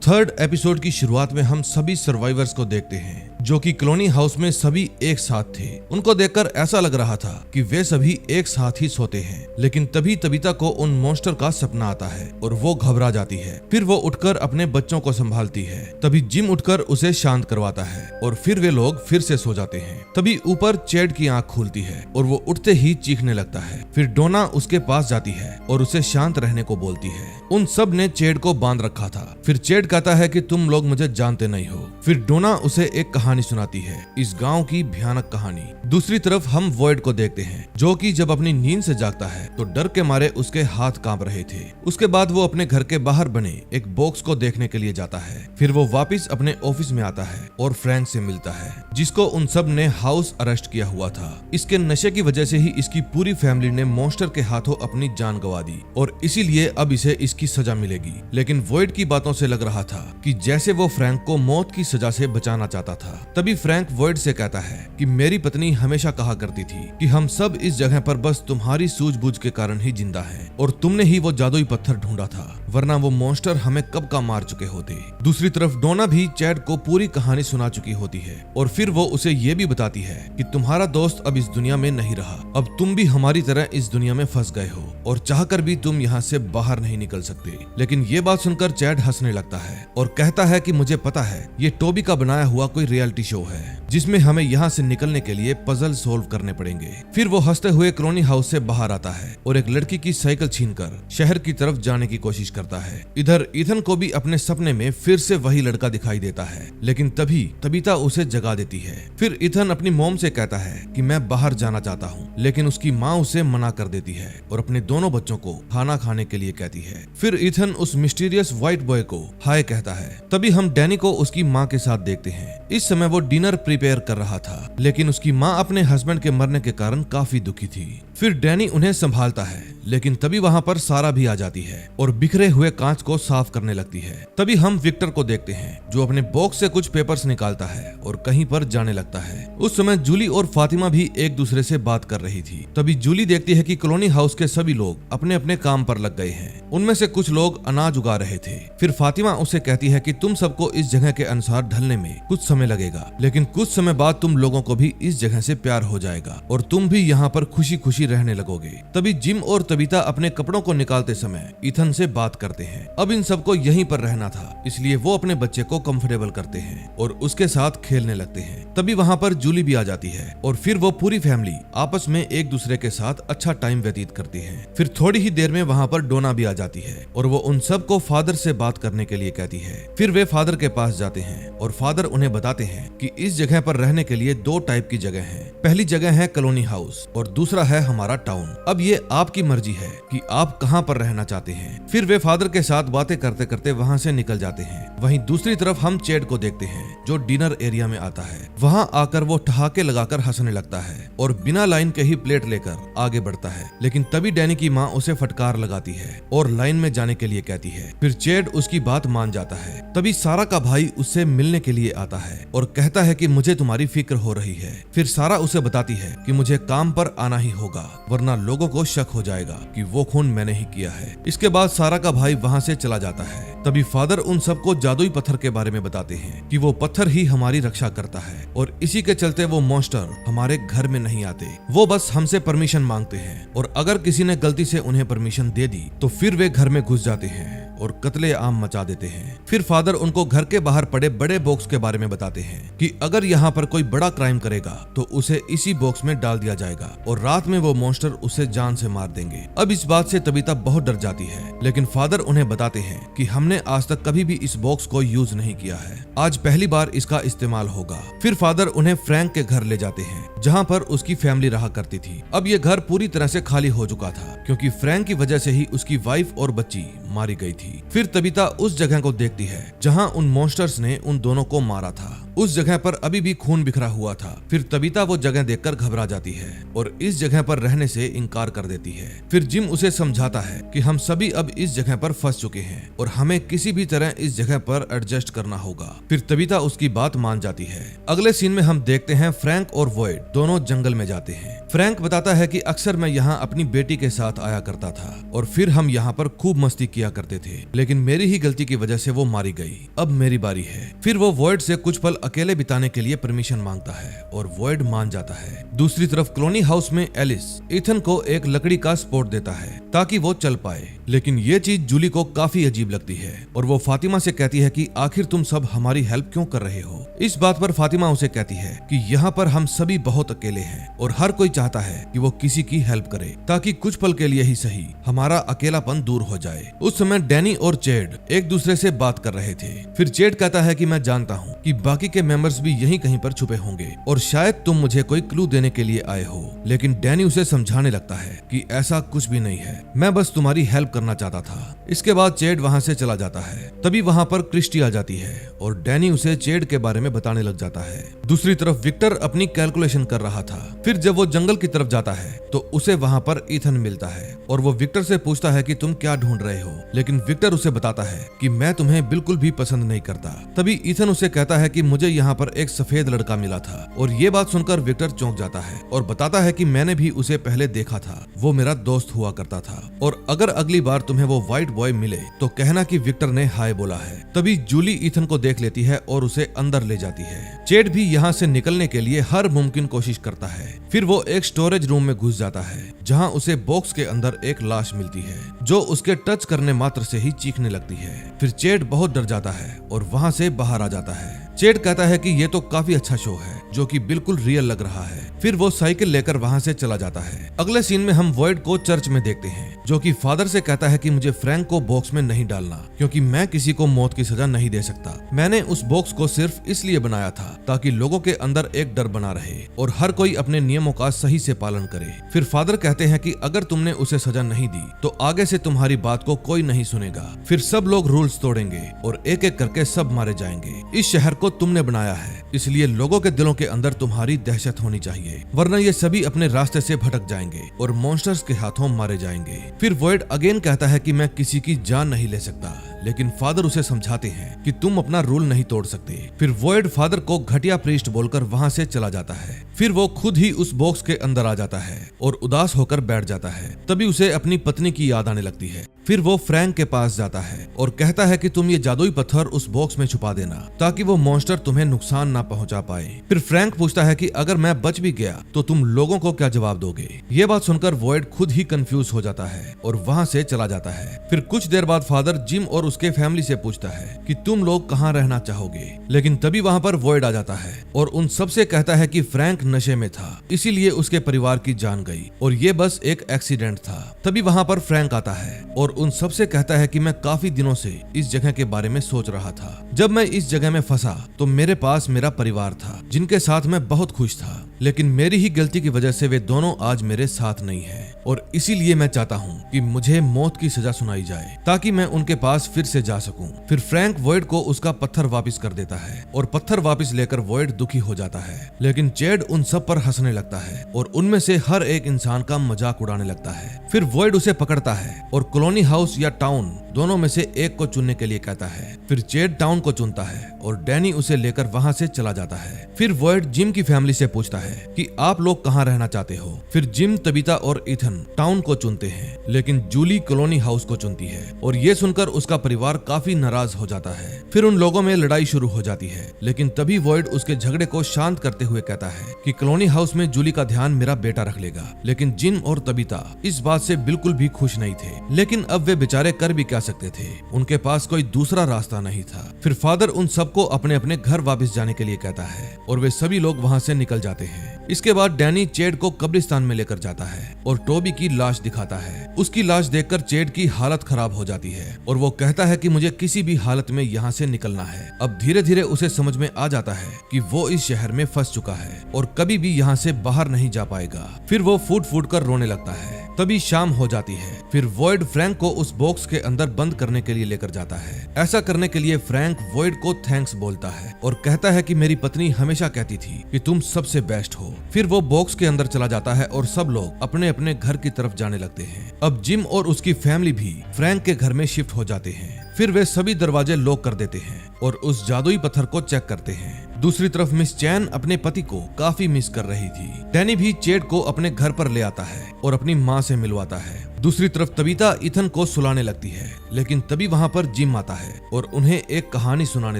थर्ड एपिसोड की शुरुआत में हम सभी सर्वाइवर्स को देखते हैं जो कि कॉलोनी हाउस में सभी एक साथ थे। उनको देखकर ऐसा लग रहा था कि वे सभी एक साथ ही सोते हैं, लेकिन तभी तबीता को उन मॉन्स्टर का सपना आता है और वो घबरा जाती है। फिर वो उठकर अपने बच्चों को संभालती है। तभी जिम उठकर उसे शांत करवाता है और फिर वे लोग फिर से सो जाते हैं। तभी ऊपर चैड की आंख खुलती है और वो उठते ही चीखने लगता है। फिर डोना उसके पास जाती है और उसे शांत रहने को बोलती है। उन सब ने चैड को बांध रखा था। फिर चैड कहता है कि तुम लोग मुझे जानते नहीं हो। फिर डोना उसे एक कहानी सुनाती है, इस गांव की भयानक कहानी। दूसरी तरफ हम वॉइड को देखते हैं जो कि जब अपनी नींद से जागता है तो डर के मारे उसके हाथ कांप रहे थे। उसके बाद वो अपने घर के बाहर बने एक बॉक्स को देखने के लिए जाता है। फिर वो वापस अपने ऑफिस में आता है और फ्रैंक से मिलता है, जिसको उन सब ने हाउस अरेस्ट किया हुआ था। इसके नशे की वजह से ही इसकी पूरी फैमिली ने मॉन्स्टर के हाथों अपनी जान गंवा दी और इसीलिए अब इसे इसकी सजा मिलेगी। लेकिन वॉइड की बातों से लग रहा था कि जैसे वो फ्रैंक को मौत की सजा से बचाना चाहता था। तभी फ्रैंक वॉइड से कहता है कि मेरी पत्नी हमेशा कहा करती थी कि हम सब इस जगह पर बस तुम्हारी सूझबूझ के कारण ही जिंदा हैं और तुमने ही वो जादुई पत्थर ढूंढा था, वरना वो मॉन्स्टर हमें कब का मार चुके होते। दूसरी तरफ डोना भी चैड को पूरी कहानी सुना चुकी होती है और फिर वो उसे ये भी बताती है कि तुम्हारा दोस्त अब इस दुनिया में नहीं रहा, अब तुम भी हमारी तरह इस दुनिया में फंस गए हो और चाहकर भी तुम यहाँ से बाहर नहीं निकल सकते। लेकिन ये बात सुनकर चैड हंसने लगता है और कहता है कि मुझे पता है ये टोबी का बनाया हुआ कोई रियलिटी शो है जिसमें हमें यहाँ से निकलने के लिए पजल सोल्व करने पड़ेंगे। फिर वो हंसते हुए कॉलोनी हाउस से बाहर आता है और एक लड़की की साइकिल छीनकर शहर की तरफ जाने की कोशिश करता है। इधर ईथन को भी अपने सपने में फिर से वही लड़का दिखाई देता है, लेकिन तभी तबीता उसे जगा देती है। फिर ईथन अपनी मॉम से कहता है कि मैं बाहर जाना चाहता हूँ, लेकिन उसकी माँ उसे मना कर देती है और अपने दोनों बच्चों को खाना खाने के लिए कहती है। फिर ईथन उस मिस्टीरियस व्हाइट बॉय को हाय कहता है। तभी हम डैनी को उसकी माँ के साथ देखते हैं। इस समय वो डिनर प्रिपेयर कर रहा था, लेकिन उसकी माँ अपने हस्बैंड के मरने के कारण काफी दुखी थी। फिर डैनी उन्हें संभालता है, लेकिन तभी वहाँ पर सारा भी आ जाती है और बिखरे हुए कांच को साफ करने लगती है। तभी हम विक्टर को देखते हैं जो अपने बॉक्स से कुछ पेपर्स निकालता है और कहीं पर जाने लगता है। उस समय जूली और फातिमा भी एक दूसरे से बात कर रही थी। तभी जूली देखती है कि कॉलोनी हाउस के सभी लोग अपने अपने काम पर लग गए हैं। उनमें से कुछ लोग अनाज उगा रहे थे। फिर फातिमा उसे कहती है कि तुम सबको इस जगह के अनुसार ढलने में कुछ समय लगेगा, लेकिन कुछ समय बाद तुम लोगों को भी इस जगह से प्यार हो जाएगा और तुम भी यहाँ पर खुशी खुशी रहने लगोगे। तभी जिम और तबीता अपने कपड़ों को निकालते समय ईथन से बात करते हैं। अब इन सबको यहीं पर रहना था, इसलिए वो अपने बच्चे को कंफर्टेबल करते हैं और उसके साथ खेलने लगते हैं। तभी वहाँ पर जूली भी आ जाती है और फिर वो पूरी फैमिली आपस में एक दूसरे के साथ अच्छा टाइम व्यतीत करती है। फिर थोड़ी ही देर में वहाँ पर डोना भी आ जाती है और वो उन सबको फादर से बात करने के लिए कहती है। फिर वे फादर के पास जाते हैं और फादर उन्हें बताते हैं कि इस जगह पर रहने के लिए दो टाइप की जगह है। पहली जगह है कॉलोनी हाउस और दूसरा है हमारा टाउन। अब ये आपकी मर्जी है कि आप कहाँ पर रहना चाहते हैं। फिर वे फादर के साथ बातें करते करते वहाँ से निकल जाते हैं। वहीं दूसरी तरफ हम चैड को देखते हैं जो डिनर एरिया में आता है। वहाँ आकर वो ठहाके लगाकर हंसने लगता है और बिना लाइन के ही प्लेट लेकर आगे बढ़ता है, लेकिन तभी डैनी की माँ उसे फटकार लगाती है और लाइन में जाने के लिए कहती है। फिर चैड उसकी बात मान जाता है। तभी सारा का भाई उससे मिलने के लिए आता है और कहता है कि मुझे तुम्हारी फिक्र हो रही है। फिर सारा उसे बताती है कि मुझे काम पर आना ही होगा, वरना लोगों को शक हो जाएगा कि वो खून मैंने ही किया है। इसके बाद सारा का भाई वहाँ से चला जाता है। तभी फादर उन सबको जादुई पत्थर के बारे में बताते हैं कि वो पत्थर ही हमारी रक्षा करता है और इसी के चलते वो मॉन्स्टर हमारे घर में नहीं आते। वो बस हमसे परमिशन मांगते हैं और अगर किसी ने गलती से उन्हें परमिशन दे दी तो फिर वे घर में घुस जाते हैं और कत्ले आम मचा देते हैं। फिर फादर उनको घर के बाहर पड़े बड़े बॉक्स के बारे में बताते हैं कि अगर यहाँ पर कोई बड़ा क्राइम करेगा तो उसे इसी बॉक्स में डाल दिया जाएगा और रात में वो मॉन्स्टर उसे जान से मार देंगे। अब इस बात से तबीता बहुत डर जाती है, लेकिन फादर उन्हें बताते हैं कि हमने आज तक कभी भी इस बॉक्स को यूज नहीं किया है, आज पहली बार इसका इस्तेमाल होगा। फिर फादर उन्हें फ्रैंक के घर ले जाते हैं जहाँ पर उसकी फैमिली रहा करती थी। अब ये घर पूरी तरह से खाली हो चुका था क्योंकि फ्रैंक की वजह से ही उसकी वाइफ और बच्ची मारी गई थी। फिर तबीता उस जगह को देखती है जहां उन मॉन्स्टर्स ने उन दोनों को मारा था। उस जगह पर अभी भी खून बिखरा हुआ था। फिर तबीता वो जगह देखकर घबरा जाती है और इस जगह पर रहने से इनकार कर देती है। फिर जिम उसे समझाता है कि हम सभी अब इस जगह पर फंस चुके हैं और हमें किसी भी तरह इस जगह पर एडजस्ट करना होगा। फिर तबीता उसकी बात मान जाती है। अगले सीन में हम देखते हैं फ्रैंक और वॉइड दोनों जंगल में जाते हैं। फ्रैंक बताता है कि अक्सर मैं यहाँ अपनी बेटी के साथ आया करता था और फिर हम यहाँ पर खूब मस्ती किया करते थे, लेकिन मेरी ही गलती की वजह से वो मारी गई। अब मेरी बारी है। फिर वो वॉइड से कुछ पल अकेले बिताने के लिए परमिशन मांगता है और वॉइड मान जाता है। दूसरी तरफ कॉलोनी हाउस में एलिस ईथन को एक लकड़ी का सपोर्ट देता है ताकि वो चल पाए, लेकिन ये चीज जूली को काफी अजीब लगती है और वो फातिमा से कहती है कि आखिर तुम सब हमारी हेल्प क्यों कर रहे हो। इस बात पर फातिमा उसे कहती है कि यहाँ पर हम सभी बहुत अकेले हैं और हर कोई चाहता है कि वो किसी की हेल्प करे ताकि कुछ पल के लिए ही सही हमारा अकेलापन दूर हो जाए। उस समय डैनी और चैड एक दूसरे से बात कर रहे थे। फिर चैड कहता है कि मैं जानता हूँ कि बाकी के मेंबर्स भी यहीं कहीं पर छुपे होंगे और शायद तुम मुझे कोई क्लू देने के लिए आए हो, लेकिन डैनी उसे समझाने लगता है कि ऐसा कुछ भी नहीं है। मैं बस तुम्हारी हेल्प करना चाहता था। इसके बाद चेड वहां से चला जाता है। तभी वहां पर क्रिस्टी आ जाती है और डैनी उसे चेड के बारे में बताने लग जाता है। दूसरी तरफ विक्टर अपनी कैलकुलेशन कर रहा था। फिर जब वो जंगल की तरफ जाता है तो उसे वहां पर ईथन मिलता है और वो विक्टर से पूछता है कि तुम क्या ढूंढ रहे हो, लेकिन विक्टर उसे बताता है कि मैं तुम्हें बिल्कुल भी पसंद नहीं करता। तभी ईथन उसे कहता है कि मुझे यहाँ पर एक सफेद लड़का मिला था, और ये बात सुनकर विक्टर चौंक जाता है और बताता है कि मैंने भी उसे पहले देखा था, वो मेरा दोस्त हुआ करता था, और अगर अगली बार तुम्हें वो व्हाइट बॉय मिले तो कहना कि विक्टर ने हाय बोला है। तभी जूली ईथन को देख लेती है और उसे अंदर ले जाती है। चेड भी यहाँ से निकलने के लिए हर मुमकिन कोशिश करता है। फिर वो एक स्टोरेज रूम में घुस जाता है जहाँ उसे बॉक्स के अंदर एक लाश मिलती है जो उसके टच करने मात्र से ही चीखने लगती है। फिर चेड बहुत डर जाता है और वहाँ से बाहर आ जाता है। चेड कहता है कि ये तो काफी अच्छा शो है जो कि बिल्कुल रियल लग रहा है। फिर वो साइकिल लेकर वहाँ से चला जाता है। अगले सीन में हम वॉइड को चर्च में देखते हैं जो कि फादर से कहता है कि मुझे फ्रैंक को बॉक्स में नहीं डालना क्योंकि मैं किसी को मौत की सजा नहीं दे सकता। मैंने उस बॉक्स को सिर्फ इसलिए बनाया था ताकि लोगों के अंदर एक डर बना रहे और हर कोई अपने नियमों का सही से पालन करे। फिर फादर कहते हैं कि अगर तुमने उसे सजा नहीं दी तो आगे से तुम्हारी बात को कोई नहीं सुनेगा। फिर सब लोग रूल्स तोड़ेंगे और एक एक करके सब मारे जाएंगे। इस शहर को तुमने बनाया है, इसलिए लोगों के दिलों के अंदर तुम्हारी दहशत होनी चाहिए, वरना ये सभी अपने रास्ते से भटक जाएंगे और मॉन्स्टर्स के हाथों मारे जाएंगे। फिर वॉइड अगेन कहता है कि मैं किसी की जान नहीं ले सकता, लेकिन फादर उसे समझाते हैं कि तुम अपना रूल नहीं तोड़ सकते। फिर वॉइड फादर को घटिया प्रीस्ट बोलकर वहाँ से चला जाता है। फिर वो खुद ही उस बॉक्स के अंदर आ जाता है और उदास होकर बैठ जाता है। तभी उसे अपनी पत्नी की याद आने लगती है। फिर वो फ्रैंक के पास जाता है और कहता है कि तुम ये जादुई पत्थर उस बॉक्स में छुपा देना ताकि वो मॉन्स्टर तुम्हें नुकसान ना पहुंचा पाए। फिर फ्रैंक पूछता है कि अगर मैं बच भी गया तो तुम लोगों को क्या जवाब दोगे। ये बात सुनकर वॉइड खुद ही कंफ्यूज हो जाता है और वहाँ से चला जाता है। फिर कुछ देर बाद फादर जिम और उसके फैमिली से पूछता है कि तुम लोग कहाँ रहना चाहोगे, लेकिन तभी वहाँ पर वॉइड आ जाता है और उन सब से कहता है कि फ्रैंक नशे में था, इसीलिए उसके परिवार की जान गई और ये बस एक एक्सीडेंट था। तभी वहाँ पर फ्रैंक आता है और उन सब से कहता है कि मैं काफी दिनों से इस जगह के बारे में सोच रहा था। जब मैं इस जगह में फंसा तो मेरे पास मेरा परिवार था जिनके साथ मैं बहुत खुश था, लेकिन मेरी ही गलती की वजह से वे दोनों आज मेरे साथ नहीं हैं और इसीलिए मैं चाहता हूँ कि मुझे मौत की सजा सुनाई जाए ताकि मैं उनके पास फिर से जा सकूं। फिर फ्रैंक वॉइड को उसका पत्थर वापस कर देता है और पत्थर वापस लेकर वॉइड दुखी हो जाता है, लेकिन चेड उन सब पर हंसने लगता है और उनमें से हर एक इंसान का मजाक उड़ाने लगता है। फिर वॉइड उसे पकड़ता है और कॉलोनी हाउस या टाउन दोनों में से एक को चुनने के लिए कहता है। फिर चेड टाउन को चुनता है और डैनी उसे लेकर वहाँ से चला जाता है। फिर वॉइड जिम की फैमिली से पूछता है कि आप लोग कहाँ रहना चाहते हो। फिर जिम, तबीता और ईथन टाउन को चुनते हैं, लेकिन जूली कॉलोनी हाउस को चुनती है और ये सुनकर उसका परिवार काफी नाराज हो जाता है। फिर उन लोगों में लड़ाई शुरू हो जाती है, लेकिन तभी वॉइड उसके झगड़े को शांत करते हुए कहता है कि कॉलोनी हाउस में जूली का ध्यान मेरा बेटा रख लेगा। लेकिन जिम और तबीता इस बात से बिल्कुल भी खुश नहीं थे, लेकिन अब वे बेचारे कर भी क्या सकते थे, उनके पास कोई दूसरा रास्ता नहीं था। फिर फादर उन सबको अपने अपने घर वापस जाने के लिए कहता है और वे सभी लोग वहाँ से निकल जाते हैं। इसके बाद डैनी चेड को कब्रिस्तान में लेकर जाता है और टोबी की लाश दिखाता है। उसकी लाश देखकर चेड की हालत खराब हो जाती है और वो कहता है कि मुझे किसी भी हालत में यहाँ से निकलना है। अब धीरे धीरे उसे समझ में आ जाता है कि वो इस शहर में फंस चुका है और कभी भी यहाँ से बाहर नहीं जा पाएगा। फिर वो फूट फूट कर रोने लगता है। तभी शाम हो जाती है। फिर वॉइड फ्रैंक को उस बॉक्स के अंदर बंद करने के लिए लेकर जाता है। ऐसा करने के लिए फ्रैंक वॉइड को थैंक्स बोलता है और कहता है कि मेरी पत्नी हमेशा कहती थी कि तुम सबसे बेस्ट हो। फिर वो बॉक्स के अंदर चला जाता है और सब लोग अपने अपने घर की तरफ जाने लगते हैं। अब जिम और उसकी फैमिली भी फ्रैंक के घर में शिफ्ट हो जाते हैं। फिर वे सभी दरवाजे लॉक कर देते हैं और उस जादुई पत्थर को चेक करते हैं। दूसरी तरफ मिस चैन अपने पति को काफी मिस कर रही थी। डैनी भी चेड को अपने घर पर ले आता है और अपनी माँ से मिलवाता है। दूसरी तरफ तबीता ईथन को सुलाने लगती है, लेकिन तभी वहाँ पर जिम आता है और उन्हें एक कहानी सुनाने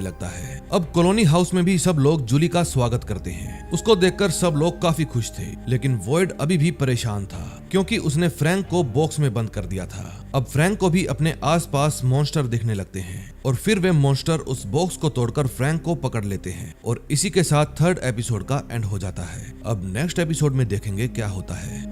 लगता है। अब कॉलोनी हाउस में भी सब लोग जूली का स्वागत करते हैं। उसको देखकर सब लोग काफी खुश थे, लेकिन वॉइड अभी भी परेशान था क्योंकि उसने फ्रैंक को बॉक्स में बंद कर दिया था। अब फ्रैंक को भी अपने आसपास मॉन्स्टर दिखने लगते हैं और फिर वे मॉन्स्टर उस बॉक्स को तोड़कर फ्रैंक को पकड़ लेते हैं और इसी के साथ थर्ड एपिसोड का एंड हो जाता है। अब नेक्स्ट एपिसोड में देखेंगे क्या होता है।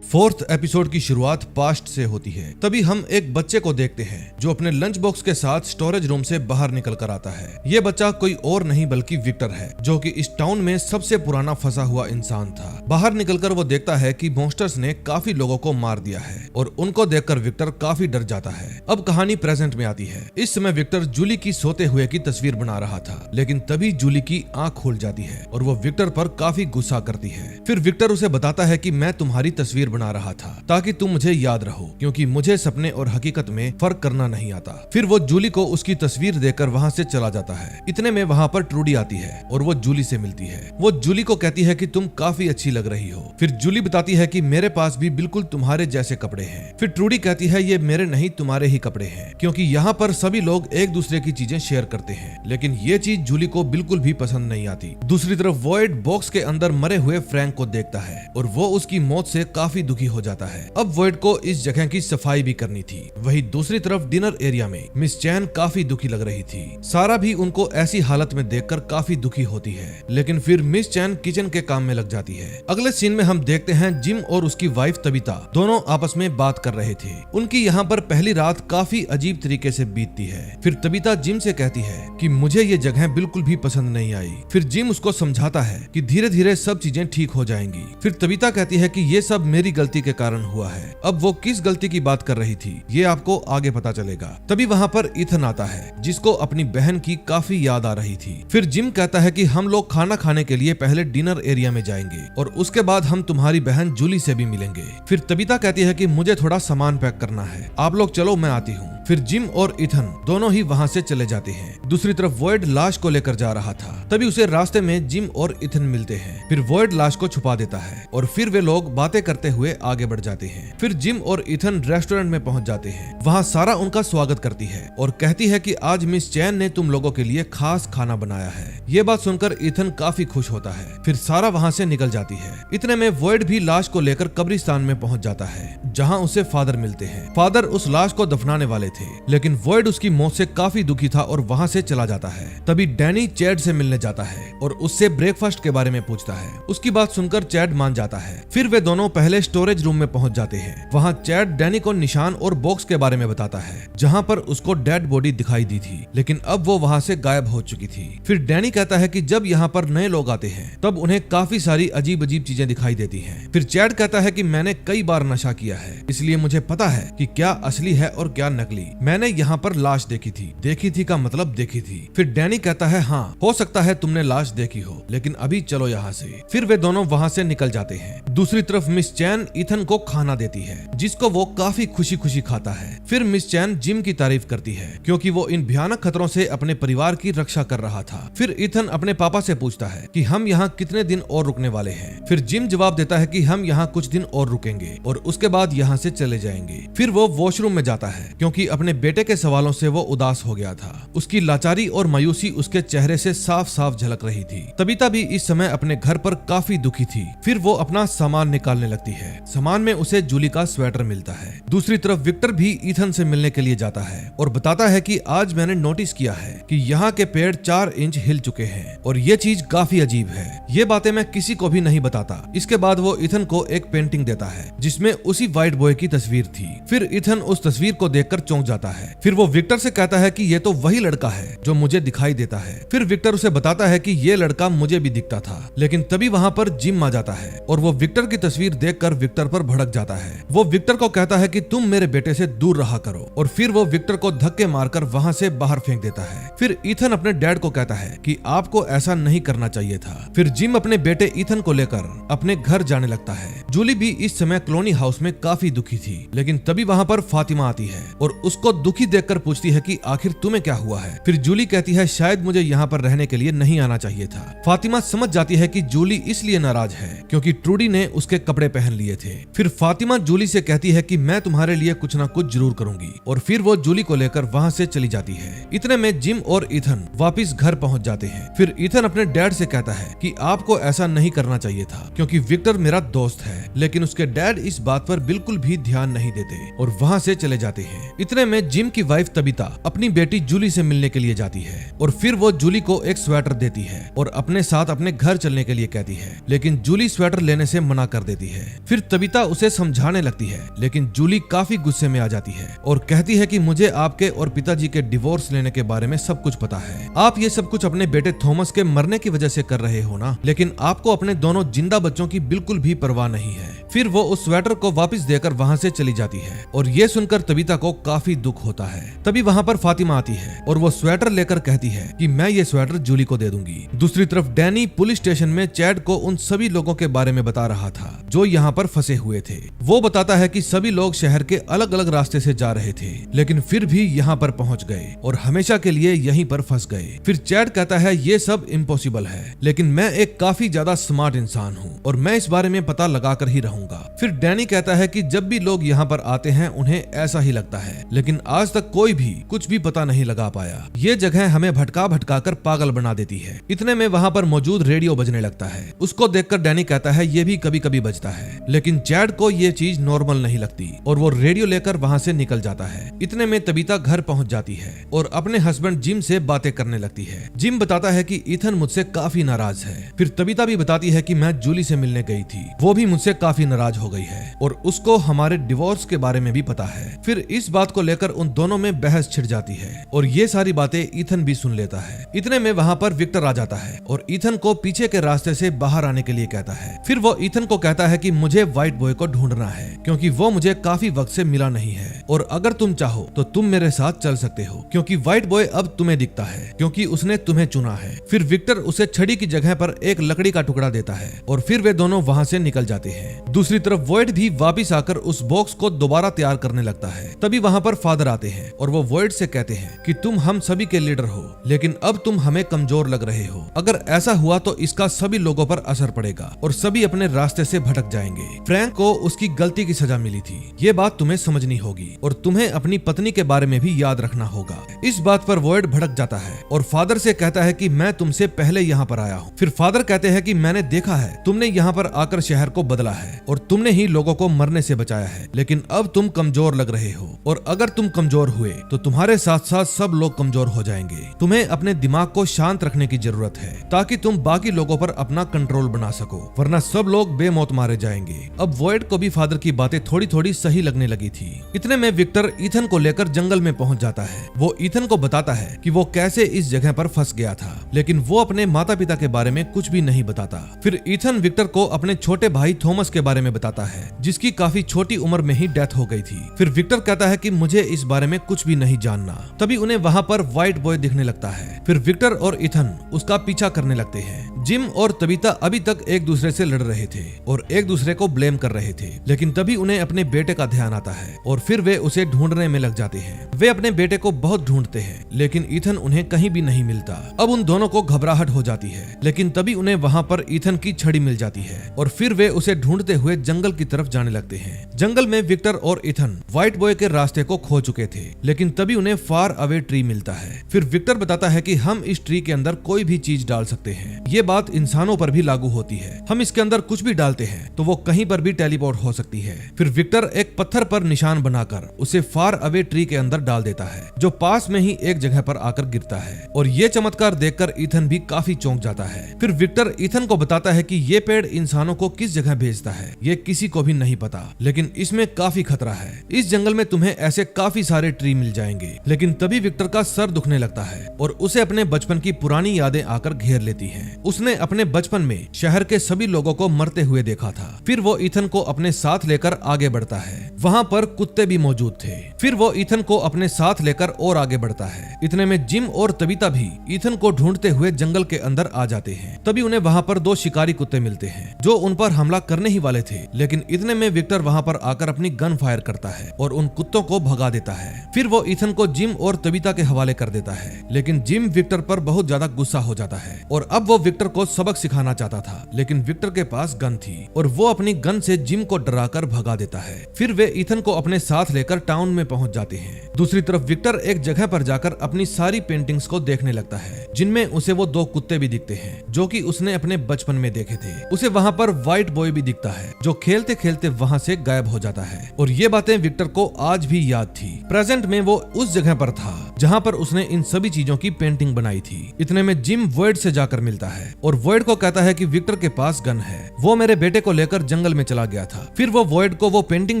फोर्थ एपिसोड की शुरुआत पास्ट से होती है। तभी हम एक बच्चे को देखते हैं जो अपने लंच बॉक्स के साथ स्टोरेज रूम से बाहर निकल कर आता है। ये बच्चा कोई और नहीं बल्कि विक्टर है, जो कि इस टाउन में सबसे पुराना फंसा हुआ इंसान था। बाहर निकलकर वो देखता है कि मॉन्स्टर्स ने काफी लोगों को मार दिया है और उनको देखकर विक्टर काफी डर जाता है। अब कहानी प्रेजेंट में आती है। इस समय विक्टर जूली की सोते हुए की तस्वीर बना रहा था, लेकिन तभी जूली की आंख खुल जाती है और वो विक्टर पर काफी गुस्सा करती है। फिर विक्टर उसे बताता है कि मैं तुम्हारी तस्वीर बना रहा था ताकि तुम मुझे याद रहो, क्योंकि मुझे सपने और हकीकत में फर्क करना नहीं आता। फिर वो जूली को उसकी तस्वीर देकर वहाँ से चला जाता है। इतने में वहाँ पर ट्रूडी आती है और वो जूली से मिलती है। वो जूली को कहती है कि तुम काफी अच्छी लग रही हो। फिर जूली बताती है कि मेरे पास भी बिल्कुल तुम्हारे जैसे कपड़े हैं। फिर ट्रूडी कहती है ये मेरे नहीं तुम्हारे ही कपड़े हैं, क्योंकि यहाँ पर सभी लोग एक दूसरे की चीजें शेयर करते हैं। लेकिन ये चीज जूली को बिल्कुल भी पसंद नहीं आती। दूसरी तरफ वॉइड बॉक्स के अंदर मरे हुए फ्रैंक को देखता है और वो उसकी मौत से काफी दुखी हो जाता है। अब वॉइड को इस जगह की सफाई भी करनी थी। वहीं दूसरी तरफ डिनर एरिया में मिस चैन काफी दुखी लग रही थी। सारा भी उनको ऐसी हालत में देखकर काफी दुखी होती है, लेकिन फिर मिस चैन किचन के काम में लग जाती है। अगले सीन में हम देखते हैं जिम और उसकी वाइफ तबिता दोनों आपस में बात कर रहे थे। उनकी यहाँ पर पहली रात काफी अजीब तरीके से बीतती है। फिर तबिता जिम से कहती है कि मुझे ये जगह बिल्कुल भी पसंद नहीं आई। फिर जिम उसको समझाता है कि धीरे धीरे सब चीजें ठीक हो जाएंगी। फिर तबिता कहती है कि ये सब मेरी गलती के कारण हुआ है। अब वो किस गलती की बात कर रही थी ये आपको आगे पता चलेगा। तभी वहाँ पर इथन आता है, जिसको अपनी बहन की काफी याद आ रही थी। फिर जिम कहता है कि हम लोग खाना खाने के लिए पहले डिनर एरिया में जाएंगे और उसके बाद हम तुम्हारी बहन जूली से भी मिलेंगे। फिर तबिता कहती है कि मुझे थोड़ा सामान पैक करना है, आप लोग चलो मैं आती हूँ। फिर जिम और इथन दोनों ही वहाँ से चले जाते हैं। दूसरी तरफ वॉइड लाश को लेकर जा रहा था। तभी उसे रास्ते में जिम और इथन मिलते हैं। फिर वॉइड लाश को छुपा देता है और फिर वे लोग बातें करते हुए आगे बढ़ जाते हैं। फिर जिम और इथन रेस्टोरेंट में पहुंच जाते हैं। वहाँ सारा उनका स्वागत करती है और कहती है कि आज मिस चैन ने तुम लोगों के लिए खास खाना बनाया है। ये बात सुनकर इथन काफी खुश होता है। फिर सारा वहाँ से निकल जाती है। इतने में वॉइड भी लाश को लेकर कब्रिस्तान में पहुंच जाता है, जहाँ उसे फादर मिलते हैं। फादर उस लाश को दफनाने वाले थे, लेकिन वॉइड उसकी मौत से काफी दुखी था और वहाँ से चला जाता है। तभी डैनी चैड से मिलने जाता है और उससे ब्रेकफास्ट के बारे में पूछता है। उसकी बात सुनकर चैड मान जाता है। फिर वे दोनों पहले स्टोरेज रूम में पहुंच जाते हैं। वहाँ चैड डैनी को निशान और बॉक्स के बारे में बताता है, जहाँ पर उसको डेड बॉडी दिखाई दी थी, लेकिन अब वो वहाँ से गायब हो चुकी थी। फिर डैनी कहता है कि जब यहाँ पर नए लोग आते हैं तब उन्हें काफी सारी अजीब अजीब चीजें दिखाई देती हैं। फिर चैड कहता है कि मैंने कई बार नशा किया है, इसलिए मुझे पता है कि क्या असली है और क्या नकली। मैंने यहाँ पर लाश देखी थी का मतलब देखी थी। फिर डैनी कहता है हाँ, हो सकता है तुमने लाश देखी हो, लेकिन अभी चलो यहाँ से। फिर वे दोनों वहाँ से निकल जाते हैं। दूसरी तरफ मिस चैन इथन को खाना देती है, जिसको वो काफी खुशी खुशी खाता है। फिर मिस चैन जिम की तारीफ करती है, क्योंकि वो इन भयानक खतरों से अपने परिवार की रक्षा कर रहा था। फिर इथन अपने पापा से पूछता है कि हम यहाँ कितने दिन और रुकने वाले हैं। फिर जिम जवाब देता है कि हम यहाँ कुछ दिन और रुकेंगे और उसके बाद यहाँ से चले जाएंगे। फिर वो वॉशरूम में जाता है, क्योंकि अपने बेटे के सवालों से वो उदास हो गया था। उसकी लाचारी और मायूसी उसके चेहरे से साफ साफ झलक रही थी। तबिता भी इस समय अपने घर पर काफी दुखी थी। फिर वो अपना सामान निकालने लगती है। सामान में उसे जूली का स्वेटर मिलता है। दूसरी तरफ विक्टर भी इथन से मिलने के लिए जाता है और बताता है कि आज मैंने नोटिस किया है कि यहाँ के पेड़ 4 इंच हिल चुके हैं और ये चीज काफी अजीब है। ये बातें मैं किसी को भी नहीं बताता। इसके बाद वो इथन को एक पेंटिंग देता है, जिसमें उसी व्हाइट बॉय की तस्वीर थी। फिर इथन उस तस्वीर को देखकर चौंक जाता है। फिर वो विक्टर से कहता है कि ये तो वही लड़का है जो मुझे दिखाई देता है। फिर विक्टर उसे बताता है कि ये लड़का मुझे भी दिखता था, लेकिन तभी वहाँ पर जिम आ जाता है और वो विक्टर की तस्वीर देखकर विक्टर पर भड़क जाता है। वो विक्टर को कहता है कि तुम मेरे बेटे से दूर रहा करो और फिर वो विक्टर को धक्के मारकर वहाँ से बाहर फेंक देता है। फिर इथन अपने डैड को कहता है कि आपको ऐसा नहीं करना चाहिए था। फिर जिम अपने बेटे इथन को लेकर अपने घर जाने लगता है। जूली भी इस समय कॉलोनी हाउस में काफी दुखी थी, लेकिन तभी वहाँ पर फातिमा आती है और उसको दुखी देखकर पूछती है कि आखिर तुम्हें क्या हुआ है। फिर जूली कहती है शायद मुझे यहाँ पर रहने के लिए नहीं आना चाहिए था। फातिमा समझ जाती है कि जूली इसलिए नाराज है क्योंकि ट्रूडी ने उसके कपड़े पहन लिए थे। फिर फातिमा जूली से कहती है कि मैं तुम्हारे लिए कुछ ना कुछ जरूर करूंगी और फिर वो जूली को लेकर वहाँ से चली जाती है। इतने में जिम और इथन वापिस घर पहुँच जाते हैं। फिर इथन अपने डैड से कहता है कि आपको ऐसा नहीं करना चाहिए था, क्योंकि विक्टर मेरा दोस्त है लेकिन उसके डैड इस बात पर बिल्कुल भी ध्यान नहीं देते और वहाँ से चले जाते हैं। इतने में जिम की वाइफ तबीता अपनी बेटी जूली से मिलने के लिए जाती है और फिर वो जूली को एक स्वेटर देती है और अपने साथ अपने घर चलने के लिए कहती है, लेकिन जूली स्वेटर लेने से मना कर देती है। फिर तबीता उसे समझाने लगती है, लेकिन जूली काफी गुस्से में आ जाती है और कहती है कि मुझे आपके और पिताजी के डिवोर्स लेने के बारे में सब कुछ पता है। आप ये सब कुछ अपने बेटे थॉमस के मरने की वजह से कर रहे हो ना, लेकिन आपको अपने दोनों जिंदा बच्चों की बिल्कुल भी परवाह नहीं है। फिर वो उस स्वेटर को वापस देकर वहाँ से चली जाती है और ये सुनकर तबीता को काफी दुख होता है। तभी वहाँ पर फातिमा आती है और वो स्वेटर लेकर कहती है कि मैं ये स्वेटर जूली को दे दूंगी। दूसरी तरफ डैनी पुलिस स्टेशन में चैड को उन सभी लोगों के बारे में बता रहा था जो यहाँ पर फंसे हुए थे। वो बताता है कि सभी लोग शहर के अलग अलग रास्ते से जा रहे थे, लेकिन फिर भी यहाँ पर पहुँच गए और हमेशा के लिए यहीं पर फंस गए। फिर चैड कहता है ये सब इम्पॉसिबल है, लेकिन मैं एक काफी ज्यादा स्मार्ट इंसान हूँ और मैं इस बारे में पता लगा कर ही रहूंगा। फिर डैनी कहता है कि जब भी लोग यहाँ पर आते हैं उन्हें ऐसा ही लगता है, लेकिन आज तक कोई भी कुछ भी पता नहीं लगा पाया। ये जगह हमें भटका भटका कर पागल बना देती है। इतने में वहाँ पर मौजूद रेडियो बजने लगता है। उसको देखकर डैनी कहता है ये भी कभी कभी बजता है, लेकिन चैड को ये चीज नॉर्मल नहीं लगती और वो रेडियो लेकर वहाँ से निकल जाता है। इतने में तबीता घर पहुँच जाती है और अपने हस्बैंड जिम से बातें करने लगती है। जिम बताता है कि ईथन मुझसे काफी नाराज है। फिर तबीता भी बताती है कि मैं जूली से मिलने गई थी, वो भी मुझसे काफी नाराज हो गई है और उसको हमारे डिवोर्स के बारे में भी पता है। फिर इस बात को लेकर उन दोनों में बहस छिड़ जाती है और ये सारी बातें ईथन भी सुन लेता है। इतने में वहाँ पर विक्टर आ जाता है और ईथन को पीछे के रास्ते से बाहर आने के लिए कहता है। फिर वो ईथन को कहता है कि मुझे व्हाइट बॉय को ढूंढना है क्योंकि वो मुझे काफी वक्त से मिला नहीं है और अगर तुम चाहो तो तुम मेरे साथ चल सकते हो क्योंकि व्हाइट बॉय अब तुम्हें दिखता है क्योंकि उसने तुम्हें चुना है। फिर विक्टर उसे छड़ी की जगह पर एक लकड़ी का टुकड़ा देता है और फिर वे दोनों वहाँ से निकल जाते हैं। दूसरी तरफ वॉइड भी वापिस आकर उस बॉक्स को दोबारा तैयार करने लगता है। तभी वहाँ पर फादर आते हैं और वो वॉइड से कहते हैं कि तुम हम सभी के लीडर हो, लेकिन अब तुम हमें कमजोर लग रहे हो। अगर ऐसा हुआ तो इसका सभी लोगों पर असर पड़ेगा और सभी अपने रास्ते से भटक जाएंगे। फ्रैंक को उसकी गलती की सजा मिली थी, ये बात तुम्हें समझनी होगी और तुम्हें अपनी पत्नी के बारे में भी याद रखना होगा। इस बात पर वॉइड भड़क जाता है और फादर से कहता है कि मैं तुमसे पहले यहाँ पर आया हूँ। फिर फादर कहते हैं कि मैंने देखा है तुमने यहाँ पर आकर शहर को बदला है और तुमने ही लोगों को मरने से बचाया है, लेकिन अब तुम कमजोर लग रहे हो और अगर तुम कमजोर हुए तो तुम्हारे साथ साथ सब लोग कमजोर हो जाएंगे। तुम्हें अपने दिमाग को शांत रखने की जरूरत है ताकि तुम बाकी लोगों पर अपना कंट्रोल बना सको, वरना सब लोग बेमौत मारे जाएंगे। अब वॉइड को भी फादर की बातें थोड़ी थोड़ी सही लगने लगी थी। इतने में विक्टर ईथन को लेकर जंगल में पहुंच जाता है। वो ईथन को बताता है कि वो कैसे इस जगह पर फंस गया था, लेकिन वो अपने माता पिता के बारे में कुछ भी नहीं बताता। फिर ईथन विक्टर को अपने छोटे भाई थॉमस के बारे में बताता है जिसकी काफी छोटी उम्र में ही डेथ हो गई थी। फिर विक्टर कहता है कि मुझे इस बारे में कुछ भी नहीं जानना। तभी उन्हें वहाँ पर व्हाइट बॉय दिखने लगता है। फिर विक्टर और ईथन उसका पीछा करने लगते हैं। जिम और तबीता अभी तक एक दूसरे से लड़ रहे थे और एक दूसरे को ब्लेम कर रहे थे, लेकिन तभी उन्हें अपने बेटे का ध्यान आता है और फिर वे उसे ढूंढने में लग जाते हैं। वे अपने बेटे को बहुत ढूंढते हैं, लेकिन ईथन उन्हें कहीं भी नहीं मिलता। अब उन दोनों को घबराहट हो जाती है, लेकिन तभी उन्हें वहाँ पर ईथन की छड़ी मिल जाती है और फिर वे उसे ढूंढते हुए जंगल की तरफ जाने लगते हैं। जंगल में विक्टर और ईथन व्हाइट बॉय के रास्ते को खो चुके थे, लेकिन तभी उन्हें फार अवे ट्री मिलता है। फिर विक्टर बताता है कि हम इस ट्री के अंदर कोई भी चीज डाल सकते हैं। ये बात इंसानों पर भी लागू होती है। हम इसके अंदर कुछ भी डालते हैं तो वो कहीं पर भी टेलीपोर्ट हो सकती है। फिर विक्टर एक पत्थर पर निशान बनाकर उसे फार अवे ट्री के अंदर डाल देता है, जो पास में ही एक जगह पर आकर गिरता है और ये चमत्कार देखकर ईथन भी काफी चौंक जाता है। फिर विक्टर ईथन को बताता है कि ये पेड़ इंसानों को किस जगह भेजता है ये किसी को भी नहीं पता, लेकिन इसमें काफी खतरा है। इस जंगल में तुम्हें ऐसे काफी सारे ट्री मिल जाएंगे। लेकिन तभी विक्टर का सर दुखने लगता है और उसे अपने बचपन की पुरानी यादें आकर घेर लेती हैं। उसने अपने बचपन में शहर के सभी लोगों को मरते हुए देखा था। फिर वो ईथन को अपने साथ लेकर आगे बढ़ता है। वहाँ पर कुत्ते भी मौजूद थे। फिर वो ईथन को अपने साथ लेकर और आगे बढ़ता है। इतने में जिम और तबीता भी ईथन को ढूंढते हुए जंगल के अंदर आ जाते हैं। तभी उन्हें वहाँ पर दो शिकारी कुत्ते मिलते हैं जो उन पर हमला करने ही वाले थे, लेकिन इतने में विक्टर वहाँ पर आकर अपनी गन फायर करता है और उन कुत्तों को भगा देता है। फिर वो ईथन को जिम और तबीता के हवाले कर देता है, लेकिन जिम विक्टर पर बहुत ज्यादा गुस्सा हो जाता है और अब वो विक्टर को सबक सिखाना चाहता था, लेकिन विक्टर के पास गन थी और वो अपनी गन से जिम को डराकर भगा देता है। फिर वे ईथन को अपने साथ लेकर टाउन में पहुंच जाते हैं। दूसरी तरफ विक्टर एक जगह पर जाकर अपनी सारी पेंटिंग्स को देखने लगता है, जिनमें उसे वो दो कुत्ते भी दिखते हैं जो कि उसने अपने बचपन में देखे थे। उसे वहाँ पर व्हाइट बॉय भी दिखता है जो खेलते खेलते वहाँ से गायब हो जाता है। और ये बातें विक्टर को आज भी याद थी। प्रेजेंट में वो उस जगह पर था जहाँ पर उसने इन सभी चीजों की पेंटिंग बनाई थी। इतने में जिम वॉइड से जाकर मिलता है और वॉइड को कहता है कि विक्टर के पास गन है, वो मेरे बेटे को लेकर जंगल में चला गया था। फिर वो वॉइड को वो पेंटिंग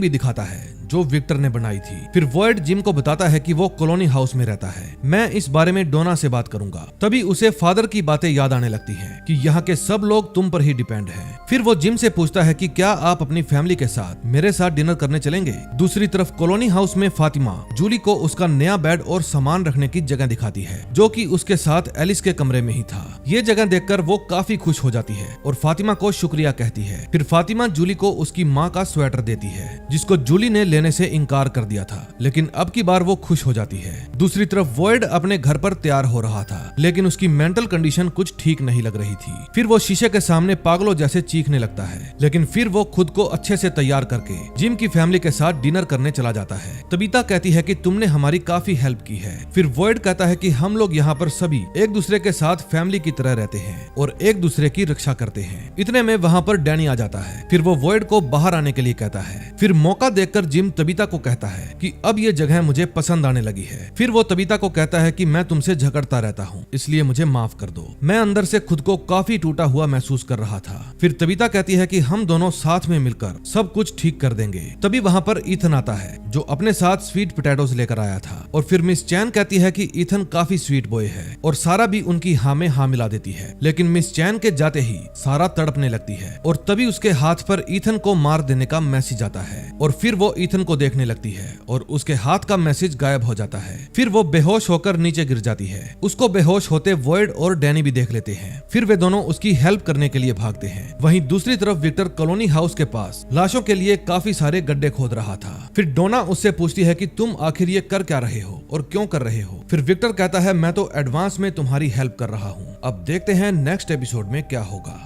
भी दिखाता है जो विक्टर ने बनाई थी। फिर वॉइड जिम को बताता है कि वो कॉलोनी हाउस में रहता है, मैं इस बारे में डोना से बात करूंगा। तभी उसे फादर की बातें याद आने लगती हैं कि यहाँ के सब लोग तुम पर ही डिपेंड हैं। फिर वो जिम से पूछता है कि क्या आप अपनी फैमिली के साथ मेरे साथ डिनर करने चलेंगे। दूसरी तरफ कॉलोनी हाउस में फातिमा जूली को उसका नया बेड और सामान रखने की जगह दिखाती है जो कि उसके साथ एलिस के कमरे में ही था। ये जगह देखकर वो काफी खुश हो जाती है और फातिमा को शुक्रिया कहती है। फिर फातिमा जूली को उसकी माँ का स्वेटर देती है जिसको जूली ने लेने से इनकार कर दिया था, लेकिन अब की बार वो खुश हो जाती है। दूसरी तरफ वॉइड अपने घर पर तैयार हो रहा था, लेकिन उसकी मेंटल कंडीशन कुछ ठीक नहीं लग रही थी। फिर वो शीशे के सामने पागलों जैसे चीखने लगता है, लेकिन फिर वो खुद को अच्छे से तैयार करके जिम की फैमिली के साथ डिनर करने चला जाता है। तबीता कहती है कि तुमने हमारी काफी हेल्प की है। फिर वॉइड कहता है कि हम लोग यहाँ पर सभी एक दूसरे के साथ फैमिली की तरह रहते हैं और एक दूसरे की रक्षा करते हैं। इतने में वहाँ पर डैनी आ जाता है। फिर वो वॉइड को बाहर आने के लिए कहता है। फिर मौका देखकर जिम तबीता को कहता है कि अब ये जगह मुझे पसंद आने लगी है। फिर वो तबीता को कहता है कि मैं तुमसे झगड़ता रहता हूँ, इसलिए मुझे माफ कर दो, मैं अंदर से खुद को काफी टूटा हुआ महसूस कर रहा था। फिर तबीता कहती है कि हम दोनों साथ में मिलकर सब कुछ ठीक कर देंगे। तभी वहाँ पर ईथन आता है जो अपने साथ स्वीट पोटैटोज लेकर आया था। और फिर मिस चैन कहती है कि ईथन काफी स्वीट बॉय है और सारा भी उनकी हाँ में हाँ मिला देती है। लेकिन मिस चैन के जाते ही सारा तड़पने लगती है और तभी उसके हाथ पर ईथन को मार देने का मैसेज आता है और फिर वो ईथन को देखने लगती है और उसके हाथ का मैसेज गायब हो जाता है। फिर वो बेहोश होकर नीचे गिर जाती है। उसको बेहोश होते वॉइड और डैनी भी देख लेते हैं। फिर वे दोनों उसकी हेल्प करने के लिए भागते हैं। वहीं दूसरी तरफ विक्टर कॉलोनी हाउस के पास लाशों के लिए काफी सारे गड्ढे खोद रहा था। फिर डोना उससे पूछती है कि तुम आखिर ये कर क्या रहे हो और क्यों कर रहे हो। फिर विक्टर कहता है मैं तो एडवांस में तुम्हारी हेल्प कर रहा हूँ। अब देखते हैं नेक्स्ट एपिसोड में क्या होगा।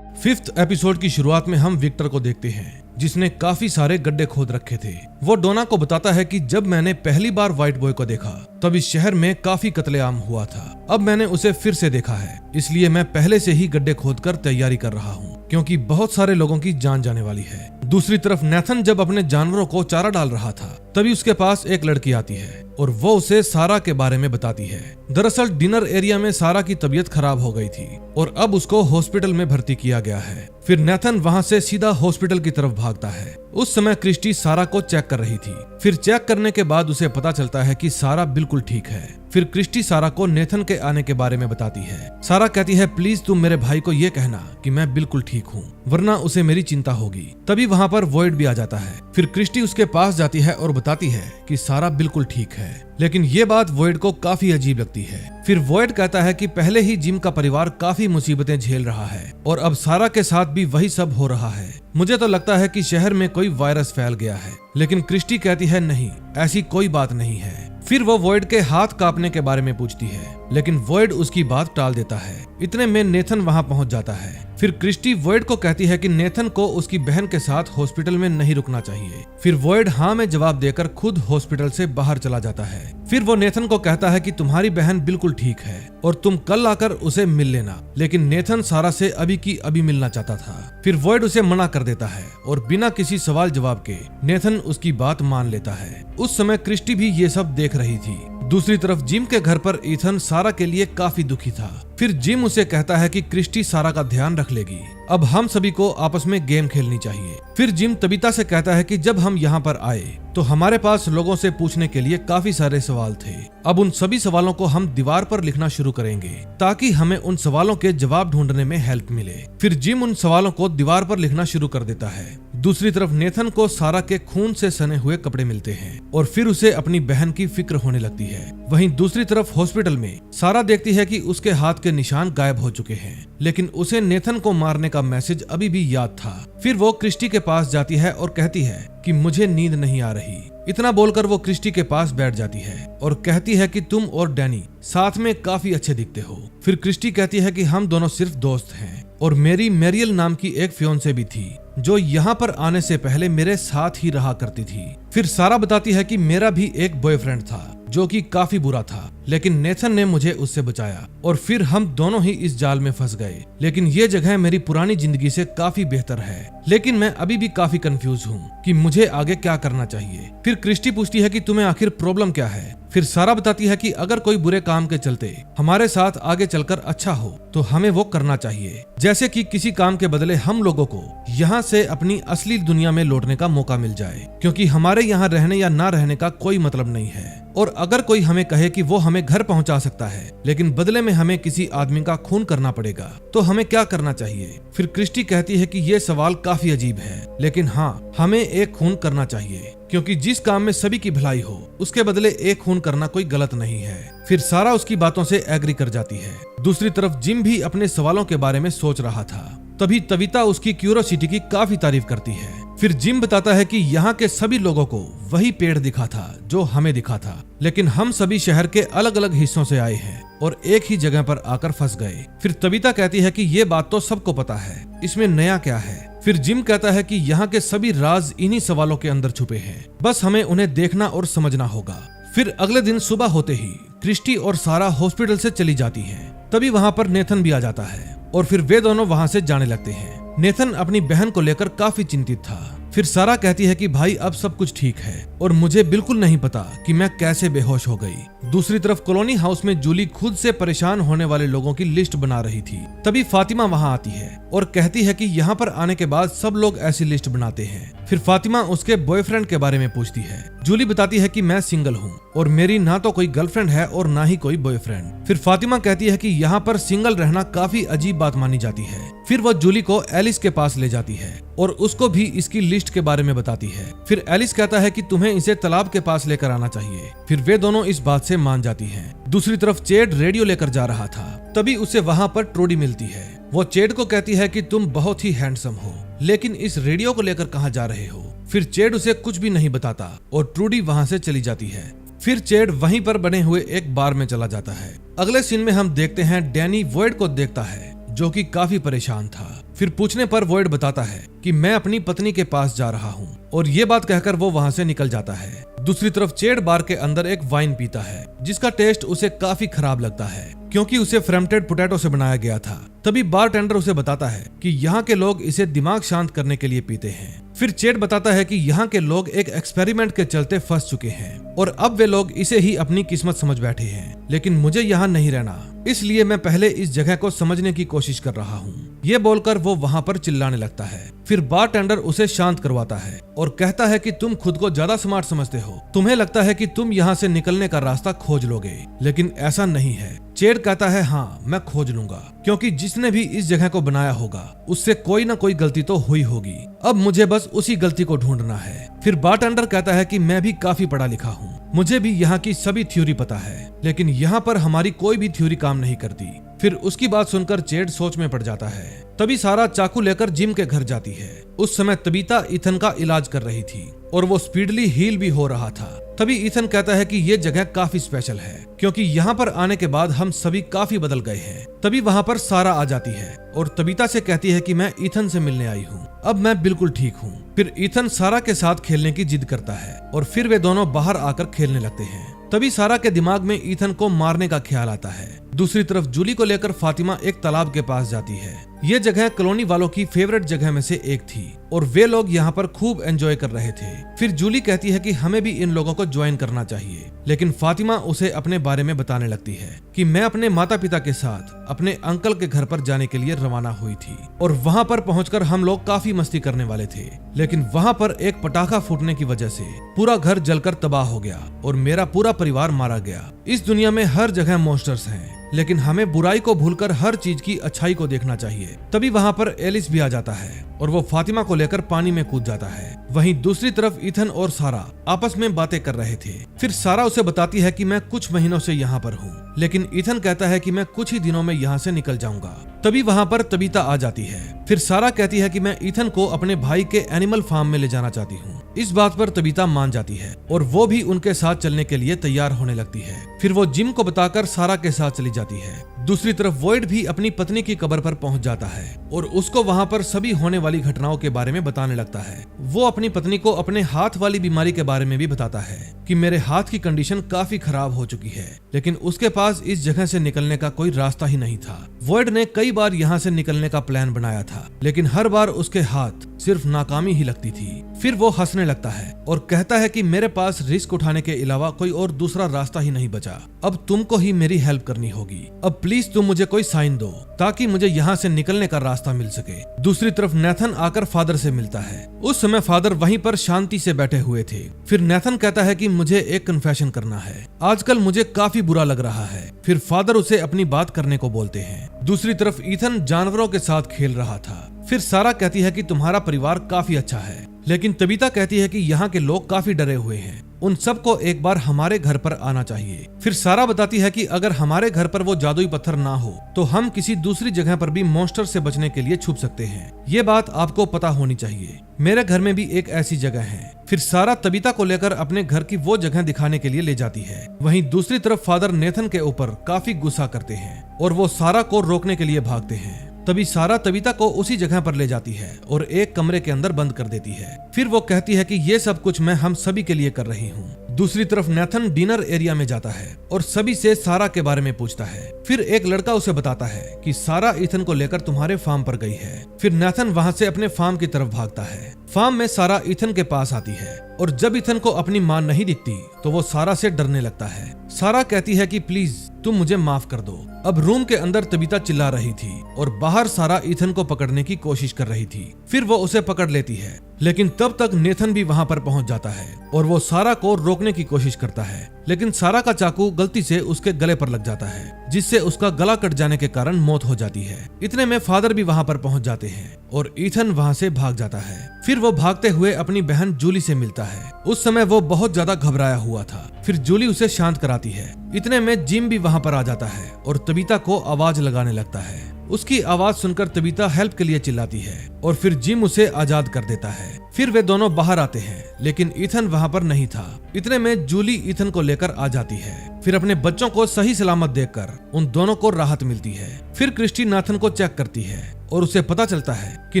5th एपिसोड की शुरुआत में हम विक्टर को देखते हैं जिसने काफी सारे गड्ढे खोद रखे थे। वो डोना को बताता है कि जब मैंने पहली बार व्हाइट बॉय को देखा तब इस शहर में काफी कत्लेआम हुआ था। अब मैंने उसे फिर से देखा है, इसलिए मैं पहले से ही गड्ढे खोदकर तैयारी कर रहा हूँ क्योंकि बहुत सारे लोगों की जान जाने वाली है। दूसरी तरफ नेथन जब अपने जानवरों को चारा डाल रहा था तभी उसके पास एक लड़की आती है और वो उसे सारा के बारे में बताती है। दरअसल डिनर एरिया में सारा की तबीयत खराब हो गई थी और अब उसको हॉस्पिटल में भर्ती किया गया है। फिर नेथन वहां से सीधा हॉस्पिटल की तरफ भागता है। उस समय क्रिस्टी सारा को चेक कर रही थी। फिर चेक करने के बाद उसे पता चलता है कि सारा बिल्कुल ठीक है। फिर क्रिस्टी सारा को नेथन के आने के बारे में बताती है। सारा कहती है प्लीज तुम मेरे भाई को ये कहना कि मैं बिल्कुल ठीक हूँ, वरना उसे मेरी चिंता होगी। तभी वहाँ पर वॉइड भी आ जाता है। फिर क्रिस्टी उसके पास जाती है और बताती है कि सारा बिल्कुल ठीक है, लेकिन ये बात वॉइड को काफी अजीब लगती है। फिर वॉइड कहता है कि पहले ही जिम का परिवार काफी मुसीबतें झेल रहा है और अब सारा के साथ भी वही सब हो रहा है। मुझे तो लगता है कि शहर में कोई वायरस फैल गया है, लेकिन क्रिस्टी कहती है नहीं, ऐसी कोई बात नहीं है। फिर वो वॉइड के हाथ कांपने के बारे में पूछती है, लेकिन वॉइड उसकी बात टाल देता है। इतने में नेथन वहां पहुंच जाता है। फिर क्रिस्टी वॉइड को कहती है कि नेथन को उसकी बहन के साथ हॉस्पिटल में नहीं रुकना चाहिए। फिर वॉइड हाँ में जवाब देकर खुद हॉस्पिटल से बाहर चला जाता है। फिर वो नेथन को कहता है कि तुम्हारी बहन बिल्कुल ठीक है और तुम कल आकर उसे मिल लेना, लेकिन नेथन सारा से अभी की अभी मिलना चाहता था। फिर वॉइड उसे मना कर देता है और बिना किसी सवाल जवाब के नेथन उसकी बात मान लेता है। उस समय क्रिस्टी भी ये सब देख रही थी। दूसरी तरफ जिम के घर पर ईथन सारा के लिए काफी दुखी था। फिर जिम उसे कहता है कि क्रिस्टी सारा का ध्यान रख लेगी, अब हम सभी को आपस में गेम खेलनी चाहिए। फिर जिम तबीता से कहता है कि जब हम यहाँ पर आए तो हमारे पास लोगों से पूछने के लिए काफी सारे सवाल थे। अब उन सभी सवालों को हम दीवार पर लिखना शुरू करेंगे ताकि हमें उन सवालों के जवाब ढूंढने में हेल्प मिले। फिर जिम उन सवालों को दीवार पर लिखना शुरू कर देता है। दूसरी तरफ नेथन को सारा के खून से सने हुए कपड़े मिलते हैं और फिर उसे अपनी बहन की फिक्र होने लगती है। वहीं दूसरी तरफ हॉस्पिटल में सारा देखती है कि उसके हाथ के निशान गायब हो चुके हैं, लेकिन उसे नेथन को मारने का मैसेज अभी भी याद था। फिर वो क्रिस्टी के पास जाती है और कहती है कि मुझे नींद नहीं आ रही। इतना बोलकर वो क्रिस्टी के पास बैठ जाती है और कहती है कि तुम और डैनी साथ में काफी अच्छे दिखते हो। फिर क्रिस्टी कहती है कि हम दोनों सिर्फ दोस्त हैं और मेरी मैरियल नाम की एक फियोंसे भी थी जो यहाँ पर आने से पहले मेरे साथ ही रहा करती थी। फिर सारा बताती है कि मेरा भी एक बॉयफ्रेंड था जो कि काफी बुरा था, लेकिन नेथन ने मुझे उससे बचाया और फिर हम दोनों ही इस जाल में फंस गए। लेकिन ये जगह मेरी पुरानी जिंदगी से काफी बेहतर है, लेकिन मैं अभी भी काफी कंफ्यूज हूँ कि मुझे आगे क्या करना चाहिए। फिर क्रिस्टी पूछती है कि तुम्हें आखिर प्रॉब्लम क्या है। फिर सारा बताती है कि अगर कोई बुरे काम के चलते हमारे साथ आगे चलकर अच्छा हो तो हमें वो करना चाहिए, जैसे कि किसी काम के बदले हम लोगों को यहाँ से अपनी असली दुनिया में लौटने का मौका मिल जाए, क्योंकि हमारे यहाँ रहने या ना रहने का कोई मतलब नहीं है। और अगर कोई हमें कहे कि वो हमें घर पहुंचा सकता है, लेकिन बदले में हमें किसी आदमी का खून करना पड़ेगा, तो हमें क्या करना चाहिए। फिर क्रिस्टी कहती है कि ये सवाल काफी अजीब है, लेकिन हाँ, हमें एक खून करना चाहिए, क्योंकि जिस काम में सभी की भलाई हो उसके बदले एक खून करना कोई गलत नहीं है। फिर सारा उसकी बातों से एग्री कर जाती है। दूसरी तरफ जिम भी अपने सवालों के बारे में सोच रहा था। तभी तविता उसकी क्यूरोसिटी की काफी तारीफ करती है। फिर जिम बताता है कि यहाँ के सभी लोगों को वही पेड़ दिखा था जो हमें दिखा था, लेकिन हम सभी शहर के अलग अलग हिस्सों से आए हैं और एक ही जगह पर आकर फंस गए। फिर तविता कहती है कि ये बात तो सबको पता है, इसमें नया क्या है। फिर जिम कहता है कि यहाँ के सभी राज इन्हीं सवालों के अंदर छुपे हैं, बस हमें उन्हें देखना और समझना होगा। फिर अगले दिन सुबह होते ही क्रिस्टी और सारा हॉस्पिटल से चली जाती हैं। तभी वहाँ पर नेथन भी आ जाता है और फिर वे दोनों वहाँ से जाने लगते हैं। नेथन अपनी बहन को लेकर काफी चिंतित था। फिर सारा कहती है कि भाई अब सब कुछ ठीक है और मुझे बिल्कुल नहीं पता कि मैं कैसे बेहोश हो गई। दूसरी तरफ कॉलोनी हाउस में जूली खुद से परेशान होने वाले लोगों की लिस्ट बना रही थी। तभी फातिमा वहां आती है और कहती है कि यहाँ पर आने के बाद सब लोग ऐसी लिस्ट बनाते हैं। फिर फातिमा उसके बॉयफ्रेंड के बारे में पूछती है। जूली बताती है कि मैं सिंगल हूँ और मेरी ना तो कोई गर्लफ्रेंड है और ना ही कोई बॉयफ्रेंड। फिर फातिमा कहती है कि यहाँ पर सिंगल रहना काफी अजीब बात मानी जाती है। फिर वो जूली को एलिस के पास ले जाती है और उसको भी इसकी लिस्ट के बारे में बताती है। फिर एलिस कहता है कि तुम्हें इसे तालाब के पास लेकर आना चाहिए। फिर वे दोनों इस बात से मान जाती हैं। दूसरी तरफ चेड रेडियो लेकर जा रहा था। तभी उसे वहाँ पर ट्रोडी मिलती है। वो चेड को कहती है कि तुम बहुत ही हैंडसम हो, लेकिन इस रेडियो को लेकर कहाँ जा रहे हो। फिर चेड उसे कुछ भी नहीं बताता और ट्रूडी वहाँ से चली जाती है। फिर चेड वहीं पर बने हुए एक बार में चला जाता है। अगले सीन में हम देखते हैं डैनी वॉयड को देखता है जो कि काफी परेशान था। फिर पूछने पर वॉयड बताता है कि मैं अपनी पत्नी के पास जा रहा हूँ और ये बात कहकर वो वहाँ से निकल जाता है। दूसरी तरफ चेड बार के अंदर एक वाइन पीता है जिसका टेस्ट उसे काफी खराब लगता है क्योंकि उसे फ्रेमटेड पोटैटो से बनाया गया था। तभी बारटेंडर उसे बताता है कि यहाँ के लोग इसे दिमाग शांत करने के लिए पीते हैं। फिर चेड बताता है कि यहाँ के लोग एक एक्सपेरिमेंट के चलते फंस चुके हैं और अब वे लोग इसे ही अपनी किस्मत समझ बैठे हैं, लेकिन मुझे यहाँ नहीं रहना, इसलिए मैं पहले इस जगह को समझने की कोशिश कर रहा हूँ। ये बोलकर वो वहाँ पर चिल्लाने लगता है। फिर बारटेंडर उसे शांत करवाता है और कहता है कि तुम खुद को ज्यादा स्मार्ट समझते हो, तुम्हें लगता है कि तुम यहाँ से निकलने का रास्ता खोज लोगे, लेकिन ऐसा नहीं है। चेड कहता है हाँ, मैं खोज लूंगा, क्योंकि जिसने भी इस जगह को बनाया होगा उससे कोई ना कोई गलती तो हुई होगी, अब मुझे बस उसी गलती को ढूंढना है। फिर बारटेंडर कहता है कि मैं भी काफी पढ़ा लिखा हूँ, मुझे भी यहाँ की सभी थ्योरी पता है, लेकिन यहाँ पर हमारी कोई भी थ्योरी काम नहीं करती। फिर उसकी बात सुनकर चेड सोच में पड़ जाता है। तभी सारा चाकू लेकर जिम के घर जाती है। उस समय तबीता इथन का इलाज कर रही थी और वो स्पीडली हील भी हो रहा था। तभी इथन कहता है कि ये जगह काफी स्पेशल है क्योंकि यहाँ पर आने के बाद हम सभी काफी बदल गए हैं। तभी वहाँ पर सारा आ जाती है और तबीता से कहती है कि मैं इथन से मिलने आई हूँ, अब मैं बिल्कुल ठीक हूँ। फिर इथन सारा के साथ खेलने की जिद करता है और फिर वे दोनों बाहर आकर खेलने लगते हैं। तभी सारा के दिमाग में इथन को मारने का ख्याल आता है। दूसरी तरफ जूली को लेकर फातिमा एक तालाब के पास जाती है। ये जगह कॉलोनी वालों की फेवरेट जगह में से एक थी और वे लोग यहाँ पर खूब एंजॉय कर रहे थे। फिर जूली कहती है कि हमें भी इन लोगों को ज्वाइन करना चाहिए, लेकिन फातिमा उसे अपने बारे में बताने लगती है कि मैं अपने माता पिता के साथ अपने अंकल के घर पर जाने के लिए रवाना हुई थी और वहाँ पर पहुंचकर हम लोग काफी मस्ती करने वाले थे, लेकिन वहाँ पर एक पटाखा फूटने की वजह से पूरा घर जलकर तबाह हो गया और मेरा पूरा परिवार मारा गया। इस दुनिया में हर जगह मॉन्स्टर्स हैं, लेकिन हमें बुराई को भूलकर हर चीज की अच्छाई को देखना चाहिए। तभी वहाँ पर एलिस भी आ जाता है और वो फातिमा को लेकर पानी में कूद जाता है। वहीं दूसरी तरफ इथन और सारा आपस में बातें कर रहे थे। फिर सारा उसे बताती है कि मैं कुछ महीनों से यहाँ पर हूँ, लेकिन इथन कहता है कि मैं कुछ ही दिनों में यहाँ से निकल जाऊंगा। तभी वहाँ पर तबीता आ जाती है। फिर सारा कहती है कि मैं इथन को अपने भाई के एनिमल फार्म में ले जाना चाहती हूँ। इस बात पर तबीता मान जाती है और वो भी उनके साथ चलने के लिए तैयार होने लगती है। फिर वो जिम को बताकर सारा के साथ चली जाती है। दूसरी तरफ वॉयड भी अपनी पत्नी की कब्र पर पहुंच जाता है और उसको वहां पर सभी होने वाली वाली घटनाओं के बारे में बताने लगता है। वो अपनी पत्नी को अपने हाथ वाली बीमारी के बारे में भी बताता है कि मेरे हाथ की कंडीशन काफी खराब हो चुकी है, लेकिन उसके पास इस जगह से निकलने का कोई रास्ता ही नहीं था। वॉइड ने कई बार यहाँ से निकलने का प्लान बनाया था, लेकिन हर बार उसके हाथ सिर्फ नाकामी ही लगती थी। फिर वो हंसने लगता है और कहता है कि मेरे पास रिस्क उठाने के अलावा कोई और दूसरा रास्ता ही नहीं बचा। अब तुमको ही मेरी हेल्प करनी होगी। अब प्लीज तुम मुझे कोई साइन दो ताकि मुझे यहाँ से निकलने का रास्ता मिल सके। दूसरी तरफ नेथन आकर फादर से मिलता है। उस समय फादर वहीं पर शांति से बैठे हुए थे। फिर नेथन कहता है कि मुझे एक कन्फेशन करना है, आजकल मुझे काफी बुरा लग रहा है। फिर फादर उसे अपनी बात करने को बोलते हैं। दूसरी तरफ ईथन जानवरों के साथ खेल रहा था। फिर सारा कहती है कि तुम्हारा परिवार काफी अच्छा है, लेकिन तबीता कहती है कि यहाँ के लोग काफी डरे हुए हैं, उन सबको एक बार हमारे घर पर आना चाहिए। फिर सारा बताती है कि अगर हमारे घर पर वो जादुई पत्थर ना हो तो हम किसी दूसरी जगह पर भी मॉन्स्टर से बचने के लिए छुप सकते हैं। ये बात आपको पता होनी चाहिए, मेरे घर में भी एक ऐसी जगह है। फिर सारा तबीता को लेकर अपने घर की वो जगह दिखाने के लिए ले जाती है। वहीं दूसरी तरफ फादर नेथन के ऊपर काफी गुस्सा करते हैं और वो सारा को रोकने के लिए भागते हैं। तभी सारा तबीता को उसी जगह पर ले जाती है और एक कमरे के अंदर बंद कर देती है। फिर वो कहती है कि ये सब कुछ मैं हम सभी के लिए कर रही हूँ। दूसरी तरफ नेथन डिनर एरिया में जाता है और सभी से सारा के बारे में पूछता है। फिर एक लड़का उसे बताता है कि सारा ईथन को लेकर तुम्हारे फार्म पर गई है। फिर नेथन वहाँ से अपने फार्म की तरफ भागता है। फार्म में सारा ईथन के पास आती है और जब ईथन को अपनी मां नहीं दिखती तो वो सारा से डरने लगता है। सारा कहती है कि प्लीज तुम मुझे माफ कर दो। अब रूम के अंदर तबीता चिल्ला रही थी और बाहर सारा ईथन को पकड़ने की कोशिश कर रही थी। फिर वो उसे पकड़ लेती है, लेकिन तब तक नेथन भी वहां पर पहुंच जाता है और वो सारा को रोकने की कोशिश करता है, लेकिन सारा का चाकू गलती से उसके गले पर लग जाता है, जिससे उसका गला कट जाने के कारण मौत हो जाती है। इतने में फादर भी वहां पर पहुंच जाते हैं और ईथन वहां से भाग जाता है। फिर वो भागते हुए अपनी बहन जूली से मिलता है। उस समय वो बहुत ज्यादा घबराया हुआ था। फिर जूली उसे शांत कराती है। इतने में जिम भी वहां पर आ जाता है और तबीता को आवाज लगाने लगता है। उसकी आवाज सुनकर तबीता हेल्प के लिए चिल्लाती है और फिर जिम उसे आजाद कर देता है। फिर वे दोनों बाहर आते हैं, लेकिन ईथन वहां पर नहीं था। इतने में जूली ईथन को लेकर आ जाती है। फिर अपने बच्चों को सही सलामत देखकर उन दोनों को राहत मिलती है। फिर क्रिस्टी नाथन को चेक करती है और उसे पता चलता है कि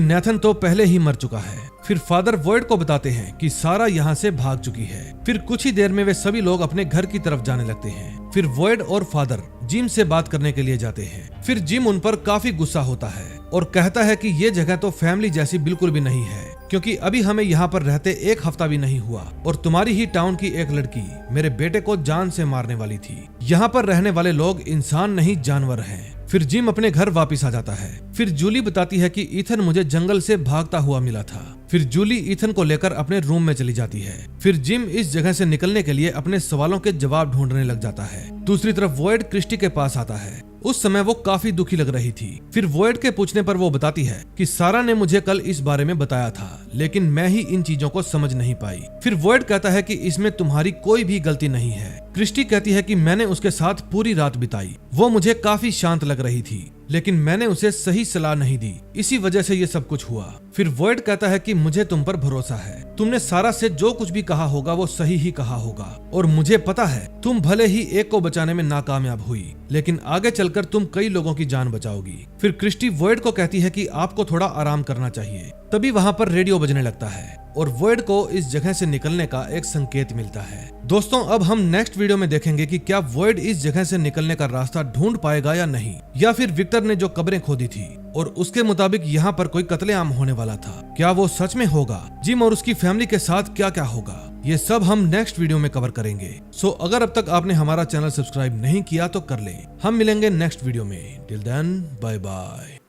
नेथन तो पहले ही मर चुका है। फिर फादर वॉइड को बताते हैं कि सारा यहाँ से भाग चुकी है। फिर कुछ ही देर में वे सभी लोग अपने घर की तरफ जाने लगते हैं। फिर वॉइड और फादर जिम से बात करने के लिए जाते हैं। फिर जिम उन पर काफी गुस्सा होता है और कहता है कि ये जगह तो फैमिली जैसी बिल्कुल भी नहीं है, क्योंकि अभी हमें यहाँ पर रहते एक हफ्ता भी नहीं हुआ और तुम्हारी ही टाउन की एक लड़की मेरे बेटे को जान से मारने वाली थी। यहाँ पर रहने वाले लोग इंसान नहीं जानवर हैं। फिर जिम अपने घर वापस आ जाता है। फिर जूली बताती है कि ईथन मुझे जंगल से भागता हुआ मिला था। फिर जूली ईथन को लेकर अपने रूम में चली जाती है। फिर जिम इस जगह से निकलने के लिए अपने सवालों के जवाब ढूंढने लग जाता है। दूसरी तरफ वॉइड क्रिस्टी के पास आता है। उस समय वो काफी दुखी लग रही थी। फिर वॉइड के पूछने पर वो बताती है कि सारा ने मुझे कल इस बारे में बताया था, लेकिन मैं ही इन चीजों को समझ नहीं पाई। फिर वॉइड कहता है कि इसमें तुम्हारी कोई भी गलती नहीं है। क्रिस्टी कहती है कि मैंने उसके साथ पूरी रात बिताई। वो मुझे काफी शांत लग रही थी, लेकिन मैंने उसे सही सलाह नहीं दी, इसी वजह से ये सब कुछ हुआ। फिर वॉइड कहता है कि मुझे तुम पर भरोसा है। तुमने सारा से जो कुछ भी कहा होगा वो सही ही कहा होगा और मुझे पता है तुम भले ही एक को बचाने में नाकामयाब हुई, लेकिन आगे चलकर तुम कई लोगों की जान बचाओगी। फिर क्रिस्टी वॉइड को कहती है कि आपको थोड़ा आराम करना चाहिए। तभी वहाँ पर रेडियो बजने लगता है और वॉइड को इस जगह से निकलने का एक संकेत मिलता है। दोस्तों, अब हम नेक्स्ट वीडियो में देखेंगे कि क्या वॉइड इस जगह से निकलने का रास्ता ढूंढ पाएगा या नहीं, या फिर विक्टर ने जो कब्रें खोदी थी और उसके मुताबिक यहाँ पर कोई कत्लेआम होने वाला था, क्या वो सच में होगा। जिम और उसकी फैमिली के साथ क्या क्या होगा, ये सब हम नेक्स्ट वीडियो में कवर करेंगे। सो अगर अब तक आपने हमारा चैनल सब्सक्राइब नहीं किया तो कर ले। हम मिलेंगे नेक्स्ट वीडियो में। Till then, bye bye.